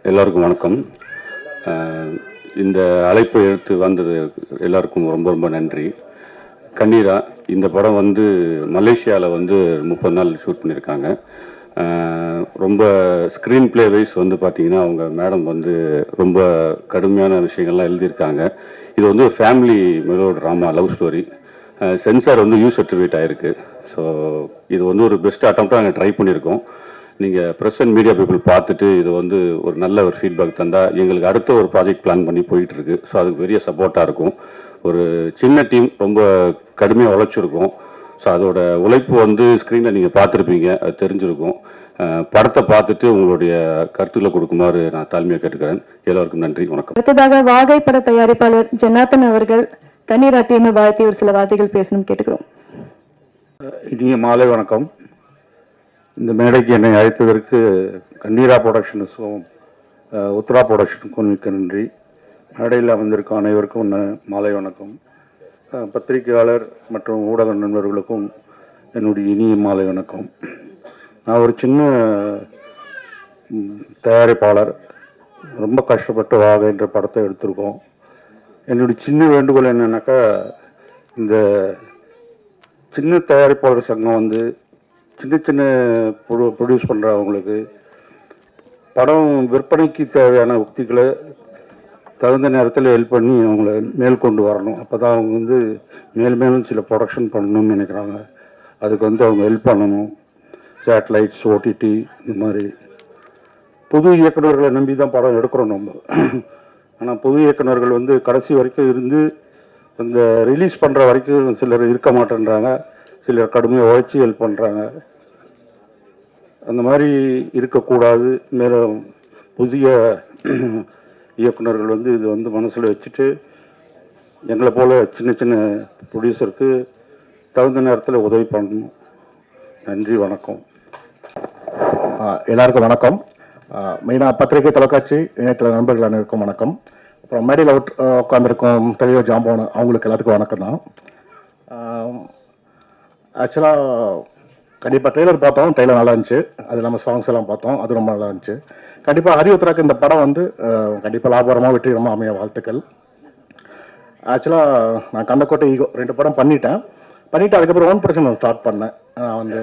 எல்லாருக்கும் வணக்கம். இந்த அழைப்பை எடுத்து வந்தது எல்லாருக்கும் ரொம்ப ரொம்ப நன்றி. கண்ணீரா இந்த படம் வந்து மலேசியாவில் வந்து 30 நாள் ஷூட் பண்ணியிருக்காங்க. ரொம்ப ஸ்க்ரீன் பிளே வைஸ் வந்து பார்த்திங்கன்னா அவங்க மேடம் வந்து ரொம்ப கடுமையான விஷயங்கள்லாம் எழுதியிருக்காங்க. இது வந்து ஒரு family mellow drama love story. Sensor வந்து யூ சர்டிஃபிகேட் ஆகிருக்கு. ஸோ இது வந்து ஒரு பெஸ்ட் அட்டம்ப்டாக நாங்கள் ட்ரை பண்ணியிருக்கோம். நீங்கள் ப்ரெஸ் அண்ட் மீடியா பீப்புள் பார்த்துட்டு இது வந்து ஒரு நல்ல ஒரு ஃபீட்பேக் தந்தால் எங்களுக்கு அடுத்த ஒரு ப்ராஜெக்ட் பிளான் பண்ணி போயிட்டுருக்கு. ஸோ அதுக்கு பெரிய சப்போர்ட்டாக இருக்கும். ஒரு சின்ன டீம் ரொம்ப கடுமையாக உழைச்சிருக்கோம். ஸோ அதோட உழைப்பு வந்து ஸ்க்ரீனில் நீங்கள் பார்த்துருப்பீங்க, அது தெரிஞ்சிருக்கும். படத்தை பார்த்துட்டு உங்களுடைய கருத்துக்களை கொடுக்குமாறு நான் தாழ்மையாக கேட்டுக்கிறேன். எல்லோருக்கும் நன்றி, வணக்கம். அடுத்ததாக வாகை பட தயாரிப்பாளர் ஜனார்த்தன் அவர்கள் கண்ணீரா டீமை வாழ்த்தி ஒரு சில வார்த்தைகள் பேசணும் கேட்டுக்கிறோம். இனிய மாலை வணக்கம். இந்த மேடைக்கு என்னை அழைத்ததற்கு கண்ணீரா ப்ரொடக்ஷன்ஸும் உத்ரா ப்ரொடக்ஷனுக்கும் மிக்க நன்றி. மேடையில் வந்திருக்கும் அனைவருக்கும் மாலை வணக்கம். பத்திரிகையாளர் மற்றும் ஊடக நண்பர்களுக்கும் என்னுடைய இனிய மாலை வணக்கம். நான் ஒரு சின்ன தயாரிப்பாளர். ரொம்ப கஷ்டப்பட்டு வாக என்ற படத்தை எடுத்திருக்கோம். என்னுடைய சின்ன வேண்டுகோள் என்னன்னாக்கா, இந்த சின்ன தயாரிப்பாளர் சங்கம் வந்து சின்ன சின்ன ப்ரொடியூஸ் பண்ணுறவங்களுக்கு படம் விற்பனைக்கு தேவையான உக்திகளை தகுந்த நேரத்தில் ஹெல்ப் பண்ணி அவங்கள மேல் கொண்டு வரணும். அப்போ தான் அவங்க வந்து மேலும் சில ப்ரொடக்ஷன் பண்ணணும்னு நினைக்கிறாங்க. அதுக்கு வந்து அவங்க ஹெல்ப் பண்ணணும். சேட்டலைட்ஸ், ஓடிடி, இந்த மாதிரி புது இயக்குநர்களை நம்பி தான் படம் எடுக்கிறோம் நம்ம. ஆனால் புது இயக்குநர்கள் வந்து கடைசி வரைக்கும் இருந்து அந்த ரிலீஸ் பண்ணுற வரைக்கும் சிலர் இருக்க மாட்டேன்றாங்க, சிலர் கடுமையாக உழைச்சி ஹெல்ப் பண்ணுறாங்க. அந்த மாதிரி இருக்கக்கூடாது. மேலும் புதிய இயக்குநர்கள் வந்து இது வந்து மனசில் வச்சுட்டு எங்களை போல் சின்ன சின்ன ப்ரொடியூசருக்கு தகுந்த நேரத்தில் உதவி பண்ணணும். நன்றி, வணக்கம். எல்லாருக்கும் வணக்கம். மெயினாக பத்திரிகை, தொலைக்காட்சி, இணையதள நண்பர்கள் அனைவருக்கும் வணக்கம். அப்புறம் மேடையில் உட்காந்துருக்கும் தெளிவ ஜாம்பவன் அவங்களுக்கு எல்லாத்துக்கும் வணக்கம் தான். ஆக்சுவலாக கண்டிப்பாக ட்ரெய்லர் பார்த்தோம், ட்ரெய்லர் நல்லா இருந்துச்சு. அது இல்லாமல் சாங்ஸ் எல்லாம் பார்த்தோம், அது ரொம்ப நல்லா இருந்துச்சு. கண்டிப்பாக ஹரியுத்ராக்கு இந்த படம் வந்து கண்டிப்பாக லாபகரமாக வெற்றிகரமாக அமைய வாழ்த்துக்கள். ஆக்சுவலாக நான் கந்தக்கோட்டை ஈகோ 2 படம் பண்ணிவிட்டு அதுக்கப்புறம் ஒன் பிரச்சனை ஸ்டார்ட் பண்ணேன். நான் வந்து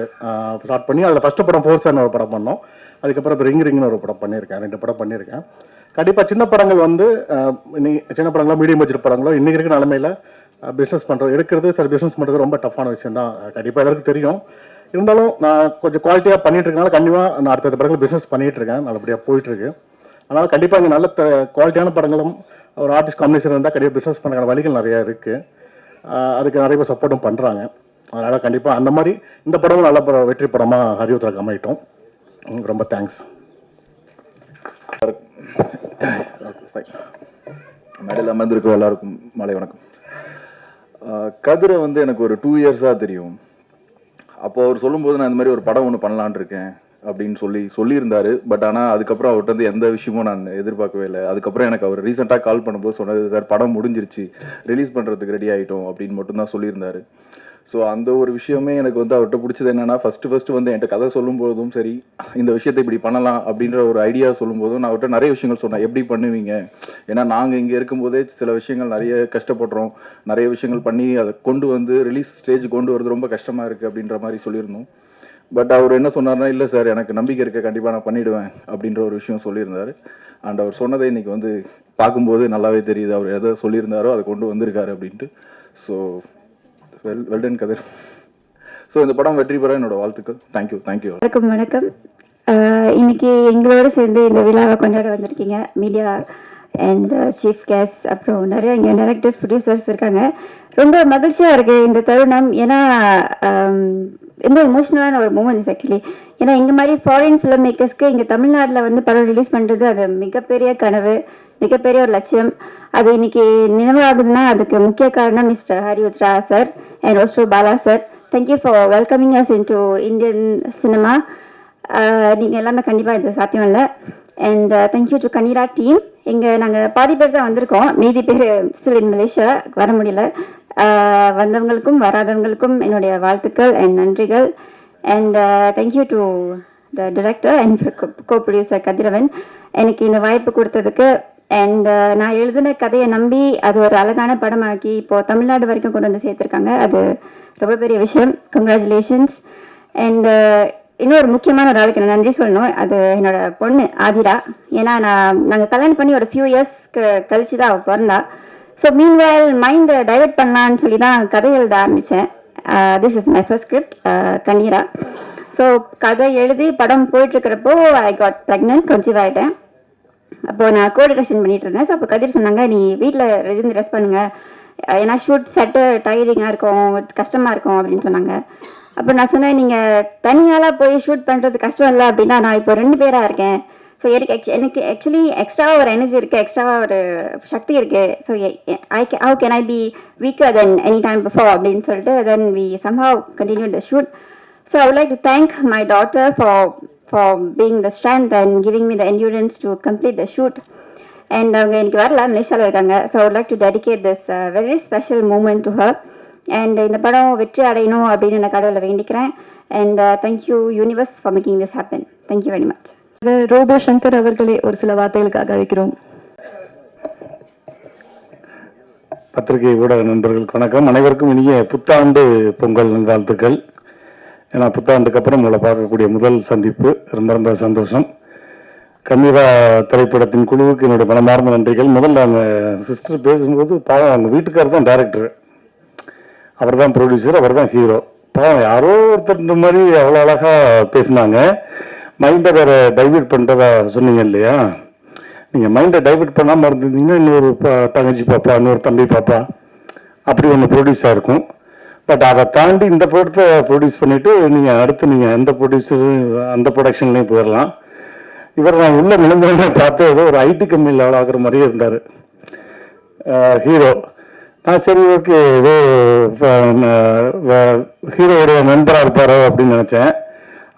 ஸ்டார்ட் பண்ணி அதில் ஃபஸ்ட்டு படம் ஃபோர்ஸ்னு ஒரு படம் பண்ணோம். அதுக்கப்புறம் இப்போ ரிங்னு ஒரு படம் பண்ணியிருக்கேன். 2 படம் பண்ணியிருக்கேன். கண்டிப்பாக சின்ன படங்கள் வந்து சின்ன படங்களோ மீடியம் பட்ஜெட் படங்களோ இன்றைக்கி இருக்கிற நிலைமையில் பிஸ்னஸ் பண்ணுறது எடுக்கிறது சில பிஸ்னஸ் பண்ணுறது ரொம்ப டஃப்பான விஷயம் தான். கண்டிப்பாக எல்லாருக்கும் தெரியும். இருந்தாலும் நான் கொஞ்சம் குவாலிட்டியாக பண்ணிகிட்டு இருக்கனால கண்டிப்பாக நான் அடுத்த படங்கள் பிஸ்னஸ் பண்ணிகிட்ருக்கேன். நல்லபடியாக போயிட்டுருக்கு. அதனால் கண்டிப்பாக இங்கே நல்ல குவாலிட்டியான படங்களும் ஒரு ஆர்டிஸ்ட் காம்பினேஷன் இருந்தால் கண்டிப்பாக பிஸ்னஸ் பண்ணுற வழிகள் நிறையா இருக்குது. அதுக்கு நிறைய பேர் சப்போர்ட்டும் பண்ணுறாங்க. அதனால் கண்டிப்பாக அந்த மாதிரி இந்த படமும் நல்ல வெற்றி படமாக ஹரியுத்ராக்கு அமையட்டும். ரொம்ப தேங்க்ஸ். மேடையில் அமர்ந்திருக்கிற எல்லாருக்கும் மாலை வணக்கம். கதிரை வந்து எனக்கு ஒரு 2 இயர்ஸாக தெரியும். அப்போ அவர் சொல்லும்போது நான் இந்த மாதிரி ஒரு படம் ஒன்று பண்ணலான் இருக்கேன் அப்படின்னு சொல்லியிருந்தாரு. பட் ஆனால் அதுக்கப்புறம் அவர்கிட்ட வந்து எந்த விஷயமும் நான் எதிர்பார்க்கவே இல்லை. அதுக்கப்புறம் எனக்கு அவர் ரீசெண்டாக கால் பண்ணும்போது சொன்னது, சார் படம் முடிஞ்சிருச்சு, ரிலீஸ் பண்ணுறதுக்கு ரெடி ஆகிட்டோம் அப்படின்னு மட்டும்தான் சொல்லியிருந்தாரு. ஸோ அந்த ஒரு விஷயமே எனக்கு வந்து அவர்கிட்ட பிடிச்சது என்னென்னா, ஃபஸ்ட்டு வந்து என்கிட்ட கதை சொல்லும்போதும் சரி, இந்த விஷயத்தை இப்படி பண்ணலாம் அப்படின்ற ஒரு ஐடியா சொல்லும்போதும் நான் அவர்கிட்ட நிறைய விஷயங்கள் சொன்னேன். எப்படி பண்ணுவீங்க, ஏன்னா நாங்கள் இங்கே இருக்கும்போதே சில விஷயங்கள் நிறைய கஷ்டப்படுறோம், நிறைய விஷயங்கள் பண்ணி அதை கொண்டு வந்து ரிலீஸ் ஸ்டேஜ் கொண்டு வரது ரொம்ப கஷ்டமாக இருக்குது அப்படின்ற மாதிரி சொல்லியிருந்தோம். பட் அவர் என்ன சொன்னார்னா, இல்லை சார் எனக்கு நம்பிக்கை இருக்க, கண்டிப்பாக நான் பண்ணிவிடுவேன் அப்படின்ற ஒரு விஷயம் சொல்லியிருந்தார். அண்ட் அவர் சொன்னதை இன்றைக்கி வந்து பார்க்கும்போது நல்லாவே தெரியுது அவர் எதை சொல்லியிருந்தாரோ அதை கொண்டு வந்திருக்காரு அப்படின்ட்டு. ஸோ வெல்டன் கதிர். ஸோ இந்த படம் வெற்றி பெற என்னோட வாழ்த்துக்கள். தேங்க்யூ. வணக்கம். இன்னைக்கு எங்களோட சேர்ந்து இந்த விழாவை கொண்டாட வந்திருக்கீங்க மீடியா அண்ட் சீஃப் கெஸ்ட், அப்புறம் நிறைய இங்கே டைரக்டர்ஸ், ப்ரொடியூசர்ஸ் இருக்காங்க. ரொம்ப மகிழ்ச்சியாக இருக்குது இந்த தருணம். ஏன்னா ரொம்ப எமோஷ்னலான ஒரு மூமெண்ட்ஸ் ஆக்சுவலி. ஏன்னா எங்கள் மாதிரி ஃபாரின் ஃபிலிம் மேக்கர்ஸ்க்கு இங்கே தமிழ்நாட்டில் வந்து படம் ரிலீஸ் பண்ணுறது அது மிகப்பெரிய கனவு, மிகப்பெரிய ஒரு லட்சியம். அது இன்னைக்கு நினைவாகுதுன்னா அதுக்கு முக்கிய காரணம் மிஸ்டர் ஹரியுத்ரா சார் அண்ட் ரோஸ்டோ Bala sir. Thank you for welcoming us into Indian cinema. நீங்கள் எல்லாமே கண்டிப்பாக இது சாத்தியம் இல்லை. And thank you to Kanneera team. நாங்கள் பாதி பேர் தான் வந்திருக்கோம், மீதி பேர் ஸ்டில் இன் மலேசியா, வர முடியல. வந்தவங்களுக்கும் வராதவங்களுக்கும் என்னுடைய வாழ்த்துக்கள் அண்ட் நன்றிகள். And thank you to the director and co producer Kathiravan எனக்கு இந்த வாய்ப்பு கொடுத்ததுக்கு. அண்ட் நான் எழுதின கதையை நம்பி அது ஒரு அழகான படமாக்கி இப்போது தமிழ்நாடு வரைக்கும் கொண்டு வந்து சேர்த்துருக்காங்க. அது ரொம்ப பெரிய விஷயம். கங்க்ராச்சுலேஷன்ஸ். அண்ட் இன்னொரு முக்கியமான ஒரு ஆளுக்கு நான் நன்றி சொல்லணும். அது என்னோட பொண்ணு ஆதிரா. ஏன்னா நாங்கள் கல்யாணம் பண்ணி ஒரு ஃபியூ இயர்ஸ்க்கு கழிச்சு தான் அவள் பிறந்தா. ஸோ மீன்வேல் மைண்டை டைவெர்ட் பண்ணலான்னு சொல்லி தான் கதை எழுத ஆரம்பித்தேன். This is my first script Kanneera. So கதை எழுதி படம் போயிட்டுருக்கிறப்போ ஐ காட் ப்ரெக்னென்ட், கன்சீவ் ஆகிட்டேன். அப்போது நான் கோ டைரக்ஷன் பண்ணிட்டு இருந்தேன். ஸோ அப்போ கதிர் சொன்னாங்க, நீ வீட்டில் இருந்து ரெஸ்ட் பண்ணுங்க, ஏன்னா ஷூட் செட்டு டயரிங்காக இருக்கும், கஷ்டமாக இருக்கும் அப்படின்னு சொன்னாங்க. அப்போ நான் சொன்னேன், நீங்கள் தனியாலாம் போய் ஷூட் பண்ணுறது கஷ்டம் இல்லை அப்படின்னா நான் இப்போ 2 பேராக இருக்கேன். ஸோ எனக்கு ஆக்சுவலி எக்ஸ்ட்ராவாக ஒரு எனர்ஜி இருக்குது, எக்ஸ்ட்ராவாக ஒரு சக்தி இருக்குது. So how can I be weaker than any time before அப்படின்னு சொல்லிட்டு then we somehow continue the shoot. So I would like to thank my daughter for being the strength and giving me the endurance to complete the shoot. And அவங்க எனக்கு வரல, மலேசியாவில் இருக்காங்க. So I would like to dedicate this very special moment to her. And இந்த படம் வெற்றி அடையணும் அப்படின்னு நான் கடவுளை வேண்டிக்கிறேன். And thank you universe for making this happen. Thank you very much. Robo Shankar அவர்களே ஒரு சில வார்த்தைகளுக்காக அழைக்கிறோம். பத்திரிகை ஊடக நண்பர்களுக்கு வணக்கம். அனைவருக்கும் இனிய புத்தாண்டு பொங்கல் நல்வாழ்த்துக்கள். ஏன்னா புத்தாண்டுக்கு அப்புறம் உங்களை பார்க்கக்கூடிய முதல் சந்திப்பு, ரொம்ப ரொம்ப சந்தோஷம். கண்ணீரா திரைப்படத்தின் குழுவுக்கு என்னுடைய மனமார்ந்த நன்றிகள். முதல்ல அவங்க சிஸ்டர் பேசும்போது பாவம், அவங்க வீட்டுக்காரர் தான் டைரக்டர், அவர் தான் ப்ரொடியூசர், அவர் தான் ஹீரோ. பாவம் யாரோ ஒருத்தர் மாதிரி அவ்வளோ அழகாக பேசினாங்க. மைண்டை வேறு டைவெர்ட் பண்ணுறதா சொன்னீங்க இல்லையா? நீங்கள் மைண்டை டைவெர்ட் பண்ணாமல் இருந்திருந்தீங்கன்னா இன்னொரு தங்கச்சி பாப்பா, இன்னொரு தம்பி பாப்பா அப்படி ஒன்று ப்ரொடியூஸ் ஆகிருக்கும். பட் அதை தாண்டி இந்த படத்தை ப்ரொடியூஸ் பண்ணிவிட்டு நீங்கள் அடுத்து நீங்கள் எந்த ப்ரொடியூசரு அந்த ப்ரொடக்ஷன்லேயும் போயிடலாம். இவர் நான் உள்ள நினைஞ்சவனே பார்த்து ஏதோ ஒரு ஐடி கம்பெனியில் அவ்வளோ ஆகிற மாதிரியே இருந்தார் ஹீரோ. நான் சரி ஓகே ஏதோ ஹீரோவுடைய நண்பராக இருப்பாரோ அப்படின்னு நினச்சேன்.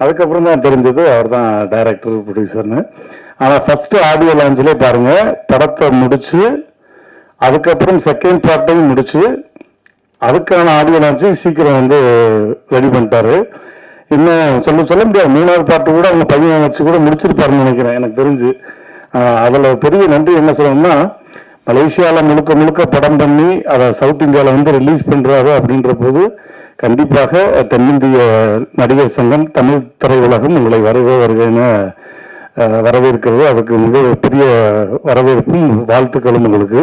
அதுக்கப்புறம் தான் தெரிஞ்சது அவர் தான் டைரக்டர் ப்ரொடியூசர்னு. ஆனால் ஃபஸ்ட்டு ஆடியோ லான்ச்லேயே பாருங்கள், படத்தை முடித்து அதுக்கப்புறம் செகண்ட் பார்ட்டையும் முடித்து அதுக்கான ஆடியோ லான்ச்சு சீக்கிரம் வந்து ரெடி பண்ணிட்டாரு. இன்னும் சொல்ல முடியாது, 3வது பார்ட்டு கூட அவங்க பையன் வச்சு கூட முடிச்சிருப்பாருன்னு நினைக்கிறேன் எனக்கு தெரிஞ்சு. அதில் பெரிய நன்றி என்ன சொல்லணும்னா, மலேசியாவில் முழுக்க படம் பண்ணி அதை சவுத் இந்தியாவில் வந்து ரிலீஸ் பண்ணுறாரு அப்படின்ற போது கண்டிப்பாக தென்னிந்திய நடிகர் சங்கம், தமிழ் திரையுலகம் உங்களை வருகைன்னு வரவேற்கிறது. அதுக்கு மிக பெரிய வரவேற்பும் வாழ்த்துக்களும் உங்களுக்கு.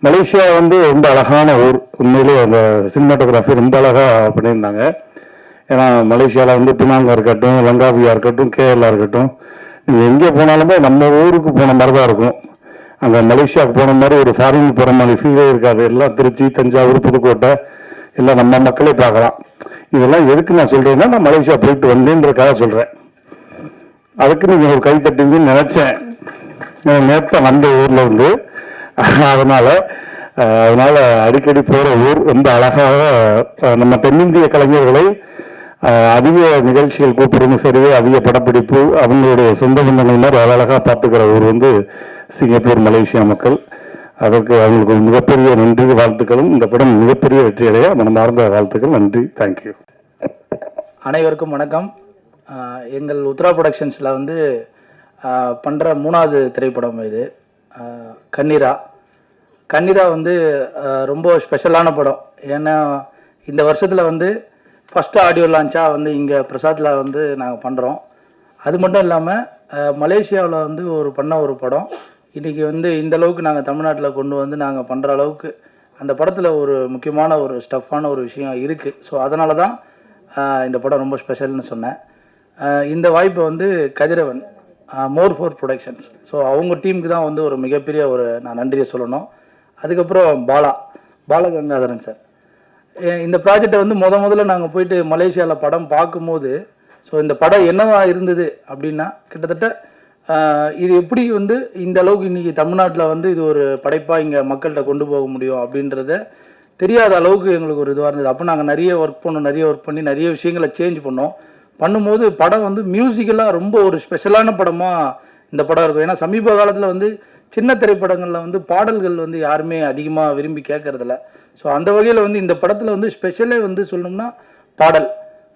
மலேசியா வந்து ரொம்ப அழகான ஊர். உண்மையிலே அந்த சினிமாட்டோகிராஃபி ரொம்ப அழகாக பண்ணியிருந்தாங்க. ஏன்னா மலேசியாவில் வந்து பினாங்கா இருக்கட்டும், லங்காவியா இருக்கட்டும், கேரளா இருக்கட்டும், நீங்கள் எங்கே போனாலுமே நம்ம ஊருக்கு போன மாதிரி தான் இருக்கும். அங்கே மலேசியாவுக்கு போன மாதிரி ஒரு ஃபாரின் போகிற மாதிரி ஃபீலே இருக்காது. எல்லாம் திருச்சி, தஞ்சாவூர், புதுக்கோட்டை எல்லாம் நம்ம மக்களே பார்க்கலாம். இதெல்லாம் எதுக்கு நான் சொல்கிறேன்னா, நான் மலேசியா போயிட்டு வந்தேன்றதுக்காக சொல்கிறேன். அதுக்கு நீங்கள் ஒரு கை தட்டுவீங்கன்னு நினச்சேன். நேற்று வந்த ஊரில் இருந்து. அதனால அடிக்கடி போகிற ஊர். ரொம்ப அழகாக நம்ம தென்னிந்திய கலைஞர்களை அதிக நிகழ்ச்சிகள் கூப்பிடுறதும் சரி, அதிக படப்பிடிப்பு அவங்களுடைய சொந்த பந்தங்கள் மாதிரி அழகாக பார்த்துக்கிற ஊர் வந்து சிங்கப்பூர், மலேசியா மக்கள். அதற்கு அவங்களுக்கு மிகப்பெரிய நன்றி, வாழ்த்துக்களும். இந்த படம் மிகப்பெரிய வெற்றியடைய மனமார்ந்த வாழ்த்துக்கள். நன்றி, தேங்க்யூ. அனைவருக்கும் வணக்கம். எங்கள் உத்ரா ப்ரொடக்ஷன்ஸில் வந்து பண்ணுற 3வது திரைப்படம் இது கண்ணீரா வந்து ரொம்ப ஸ்பெஷலான படம். ஏன்னா இந்த வருஷத்தில் வந்து ஃபஸ்ட்டு ஆடியோ லான்ச்சாக வந்து இங்கே பிரசாத்தில் வந்து நாங்கள் பண்ணுறோம். அது மட்டும் இல்லாமல் மலேசியாவில் வந்து பண்ண ஒரு படம் இன்றைக்கி வந்து இந்த அளவுக்கு நாங்கள் தமிழ்நாட்டில் கொண்டு வந்து நாங்கள் பண்ணுற அளவுக்கு அந்த படத்தில் ஒரு முக்கியமான ஒரு ஸ்டஃப்பான ஒரு விஷயம் இருக்குது. ஸோ அதனால தான் இந்த படம் ரொம்ப ஸ்பெஷல்னு சொன்னேன். இந்த வாய்ப்பை வந்து கதிரவன், மோர் ஃபோர் ப்ரொடக்ஷன்ஸ், ஸோ அவங்க டீமுக்கு தான் வந்து ஒரு மிகப்பெரிய நான் நன்றியை சொல்லணும். அதுக்கப்புறம் பாலகங்காதரன் சார். இந்த ப்ராஜெக்டை வந்து முதல்ல நாங்கள் போயிட்டு மலேசியாவில் படம் பார்க்கும்போது, ஸோ இந்த படம் என்னவா இருந்தது அப்படின்னா, கிட்டத்தட்ட இது எப்படி வந்து இந்த அளவுக்கு இன்றைக்கி தமிழ்நாட்டில் வந்து இது ஒரு படைப்பாக இங்கே மக்கள்கிட்ட கொண்டு போக முடியும் அப்படின்றத தெரியாத அளவுக்கு எங்களுக்கு ஒரு இதுவாக இருந்தது. அப்போ நாங்கள் நிறைய ஒர்க் பண்ணி நிறைய விஷயங்களை சேஞ்ச் பண்ணும்போது படம் வந்து மியூசிக்கலாக ரொம்ப ஒரு ஸ்பெஷலான படமாக இந்த படம் இருக்கும். ஏன்னா சமீப காலத்தில் வந்து சின்ன திரைப்படங்களில் வந்து பாடல்கள் வந்து யாருமே அதிகமாக விரும்பி கேட்கறதில்ல. ஸோ அந்த வகையில் வந்து இந்த படத்தில் வந்து ஸ்பெஷலே வந்து சொல்லணும்னா பாடல்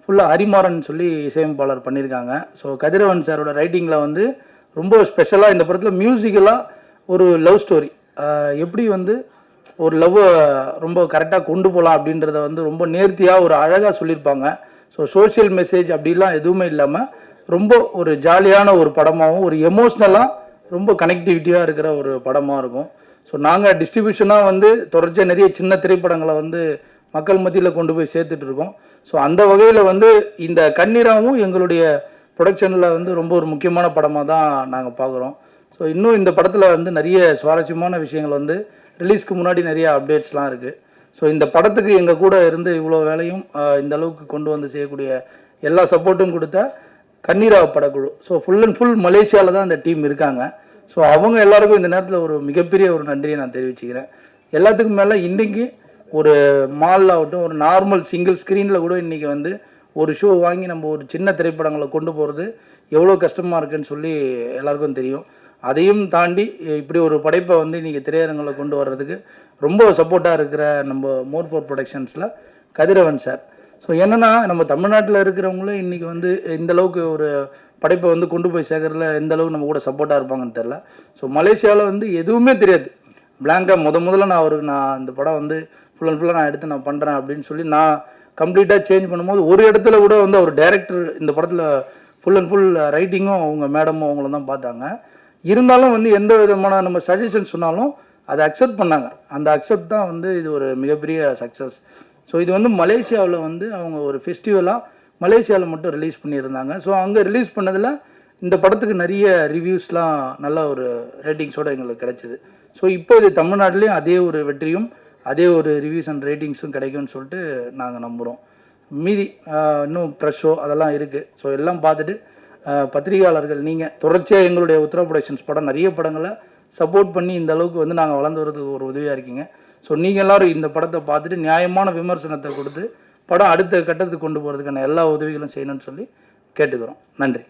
ஃபுல்லாக ஹரிமாறன் சொல்லி இசையமைப்பாளர் பண்ணியிருக்காங்க. ஸோ கதிரவன் சாரோட ரைட்டிங்கில் வந்து ரொம்ப ஸ்பெஷலாக இந்த படத்தில் மியூசிக்கலாக ஒரு லவ் ஸ்டோரி எப்படி வந்து ஒரு லவ்வை ரொம்ப கரெக்டாக கொண்டு போகலாம் அப்படின்றத வந்து ரொம்ப நேர்த்தியாக ஒரு அழகாக சொல்லியிருப்பாங்க. ஸோ சோஷியல் மெசேஜ் அப்படிலாம் எதுவுமே இல்லாமல் ரொம்ப ஒரு ஜாலியான ஒரு படமாகவும் ஒரு எமோஷ்னலாக ரொம்ப கனெக்டிவிட்டியாக இருக்கிற ஒரு படமாக இருக்கும். ஸோ நாங்கள் டிஸ்ட்ரிபியூஷனாக வந்து தொடர்ச்சியாக நிறைய சின்ன திரைப்படங்களை வந்து மக்கள் மத்தியில் கொண்டு போய் சேர்த்துட்டு இருக்கோம். ஸோ அந்த வகையில் வந்து இந்த கண்ணீராவும் எங்களுடைய ப்ரொடக்ஷனில் வந்து ரொம்ப ஒரு முக்கியமான படமாக தான் நாங்கள் பார்க்குறோம். ஸோ இன்னும் இந்த படத்தில் வந்து நிறைய சுவாரஸ்யமான விஷயங்கள் வந்து ரிலீஸ்க்கு முன்னாடி நிறைய அப்டேட்ஸ்லாம் இருக்குது. ஸோ இந்த படத்துக்கு எங்கள் கூட இருந்து இவ்வளோ வேலையும் இந்த அளவுக்கு கொண்டு வந்து செய்யக்கூடிய எல்லா சப்போர்ட்டும் கொடுத்த கண்ணீரா படக்குழு. ஸோ ஃபுல் அண்ட் ஃபுல் மலேசியாவில் தான் இந்த டீம் இருக்காங்க. ஸோ அவங்க எல்லாருக்கும் இந்த நேரத்தில் ஒரு மிகப்பெரிய ஒரு நன்றியை நான் தெரிவிச்சுக்கிறேன். எல்லாத்துக்கும் மேலே இன்றைக்கி ஒரு மால் ஆகட்டும், ஒரு நார்மல் சிங்கிள் ஸ்க்ரீனில் கூட இன்றைக்கி வந்து ஒரு ஷோ வாங்கி நம்ம ஒரு சின்ன திரைப்படங்களை கொண்டு போகிறது எவ்வளோ கஷ்டமாக இருக்குன்னு சொல்லி எல்லாருக்கும் தெரியும். அதையும் தாண்டி இப்படி ஒரு படைப்பை வந்து இன்றைக்கி திரையரங்கில் கொண்டு வர்றதுக்கு ரொம்ப சப்போர்ட்டாக இருக்கிற நம்ம மோர் ஃபோர் ப்ரொடக்ஷன்ஸில் கதிரவன் சார். ஸோ என்னென்னா நம்ம தமிழ்நாட்டில் இருக்கிறவங்களே இன்றைக்கி வந்து இந்த அளவுக்கு ஒரு படைப்பை வந்து கொண்டு போய் சேர்க்கறதுல எந்த அளவுக்கு நம்ம கூட சப்போர்ட்டாக இருப்பாங்கன்னு தெரில. ஸோ மலேசியாவில் வந்து எதுவுமே தெரியாது, பிளாங்காக முதல்ல நான் இந்த படம் வந்து ஃபுல் அண்ட் ஃபுல்லாக நான் எடுத்து நான் பண்ணுறேன் அப்படின்னு சொல்லி நான் கம்ப்ளீட்டாக சேஞ்ச் பண்ணும்போது ஒரு இடத்துல கூட வந்து அவர் டைரக்டர் இந்த படத்தில் ஃபுல் அண்ட் ஃபுல் ரைட்டிங்கும் அவங்க மேடமும் அவங்கள தான் பார்த்தாங்க. இருந்தாலும் வந்து எந்த விதமான நம்ம சஜஷன் சொன்னாலும் அதை அக்செப்ட் பண்ணாங்க. அந்த அக்செப்ட் தான் வந்து இது ஒரு மிகப்பெரிய சக்ஸஸ். ஸோ இது வந்து மலேசியாவில் வந்து அவங்க ஒரு ஃபெஸ்டிவலாக மலேசியாவில் மட்டும் ரிலீஸ் பண்ணியிருந்தாங்க. ஸோ அங்கே ரிலீஸ் பண்ணதில் இந்த படத்துக்கு நிறைய ரிவ்யூஸ்லாம் நல்ல ஒரு ரேட்டிங்ஸோடு எங்களுக்கு கிடைச்சிது. ஸோ இப்போ இது தமிழ்நாட்டிலையும் அதே ஒரு வெற்றியும் அதே ஒரு ரிவ்யூஸ் அண்ட் ரேட்டிங்ஸும் கிடைக்கும்னு சொல்லிட்டு நாங்கள் நம்புகிறோம். மீதி இன்னும் ப்ரெஷ் ஷோ அதெல்லாம் இருக்குது. ஸோ எல்லாம் பார்த்துட்டு பத்திரிகையாளர்கள் நீங்கள் தொடர்ச்சியாக எங்களுடைய உத்தரா ப்ரொடக்ஷன்ஸ் படம் நிறைய படங்களை சப்போர்ட் பண்ணி இந்த அளவுக்கு வந்து நாங்கள் வளர்ந்து வரதுக்கு ஒரு உதவியாக இருக்கீங்க. ஸோ நீங்கள் எல்லோரும் இந்த படத்தை பார்த்துட்டு நியாயமான விமர்சனத்தை கொடுத்து படம் அடுத்த கட்டத்துக்கு கொண்டு போகிறதுக்கான எல்லா உதவிகளும் செய்யணும்னு சொல்லி கேட்டுக்கிறோம். நன்றி.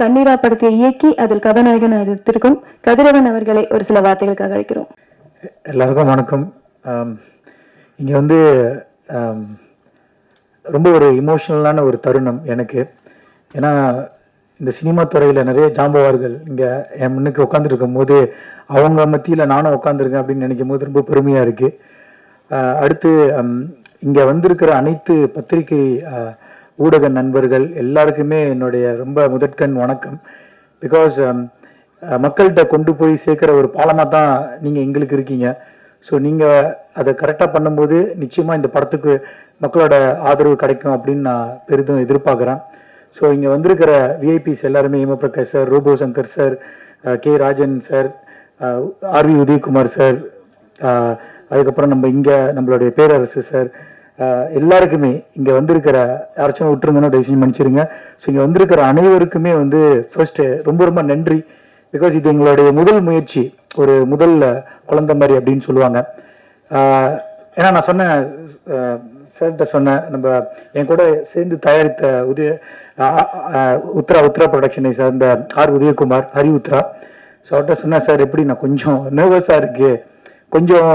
கண்ணீரா படத்தை இயக்கி அதில் கதாநாயகன் எடுத்திருக்கும் கதிரவன் அவர்களை ஒரு சில வார்த்தைகளுக்காக அழைக்கிறோம். எல்லாருக்கும் வணக்கம். இங்கே வந்து ரொம்ப ஒரு இமோஷ்னலான ஒரு தருணம் எனக்கு. ஏன்னா இந்த சினிமா துறையில் நிறைய ஜாம்பவார்கள் இங்கே என் முன்னுக்கு உட்காந்துருக்கும் போது அவங்க மத்தியில் நானும் உட்காந்துருக்கேன் அப்படின்னு நினைக்கும் போது ரொம்ப பெருமையாக இருக்குது. அடுத்து இங்கே வந்திருக்கிற அனைத்து பத்திரிகை ஊடக நண்பர்கள் எல்லாருக்குமே என்னுடைய ரொம்ப முதற்கண் வணக்கம். பிகாஸ் மக்கள்கிட்ட கொண்டு போய் சேர்க்குற ஒரு பாலமாக தான் நீங்கள் எங்களுக்கு இருக்கீங்க. ஸோ நீங்கள் அதை கரெக்டாக பண்ணும்போது நிச்சயமாக இந்த படத்துக்கு மக்களோட ஆதரவு கிடைக்கும் அப்படின்னு நான் பெரிதும் எதிர்பார்க்குறேன். ஸோ இங்கே வந்திருக்கிற விஐபிஸ் எல்லாருமே Hemaprakash sir, Robo Shankar sir, K Rajan sir, RV Udhayakumar sir, அதுக்கப்புறம் நம்மளுடைய பேரரசு சார், எல்லாருக்குமே இங்கே வந்திருக்கிற யாராச்சும் விட்டுருந்தோன்னா தயவு செஞ்சு மன்னிச்சிருங்க. ஸோ இங்கே வந்திருக்கிற அனைவருக்குமே வந்து ஃபர்ஸ்ட்டு ரொம்ப ரொம்ப நன்றி. பிகாஸ் இது எங்களுடைய முதல் முயற்சி, ஒரு முதல் குழந்தை மாதிரி அப்படின்னு சொல்லுவாங்க. ஏன்னா நான் சொன்னேன் சார்கிட்ட சொன்னேன், நம்ம என் கூட சேர்ந்து தயாரித்த உத்ரா ப்ரொடக்ஷனை சார்ந்த உதயகுமார், ஹரி உத்ரா. ஸோ அவர்கிட்ட சொன்னேன், சார் எப்படி நான் கொஞ்சம் நர்வஸாக இருக்கு, கொஞ்சம்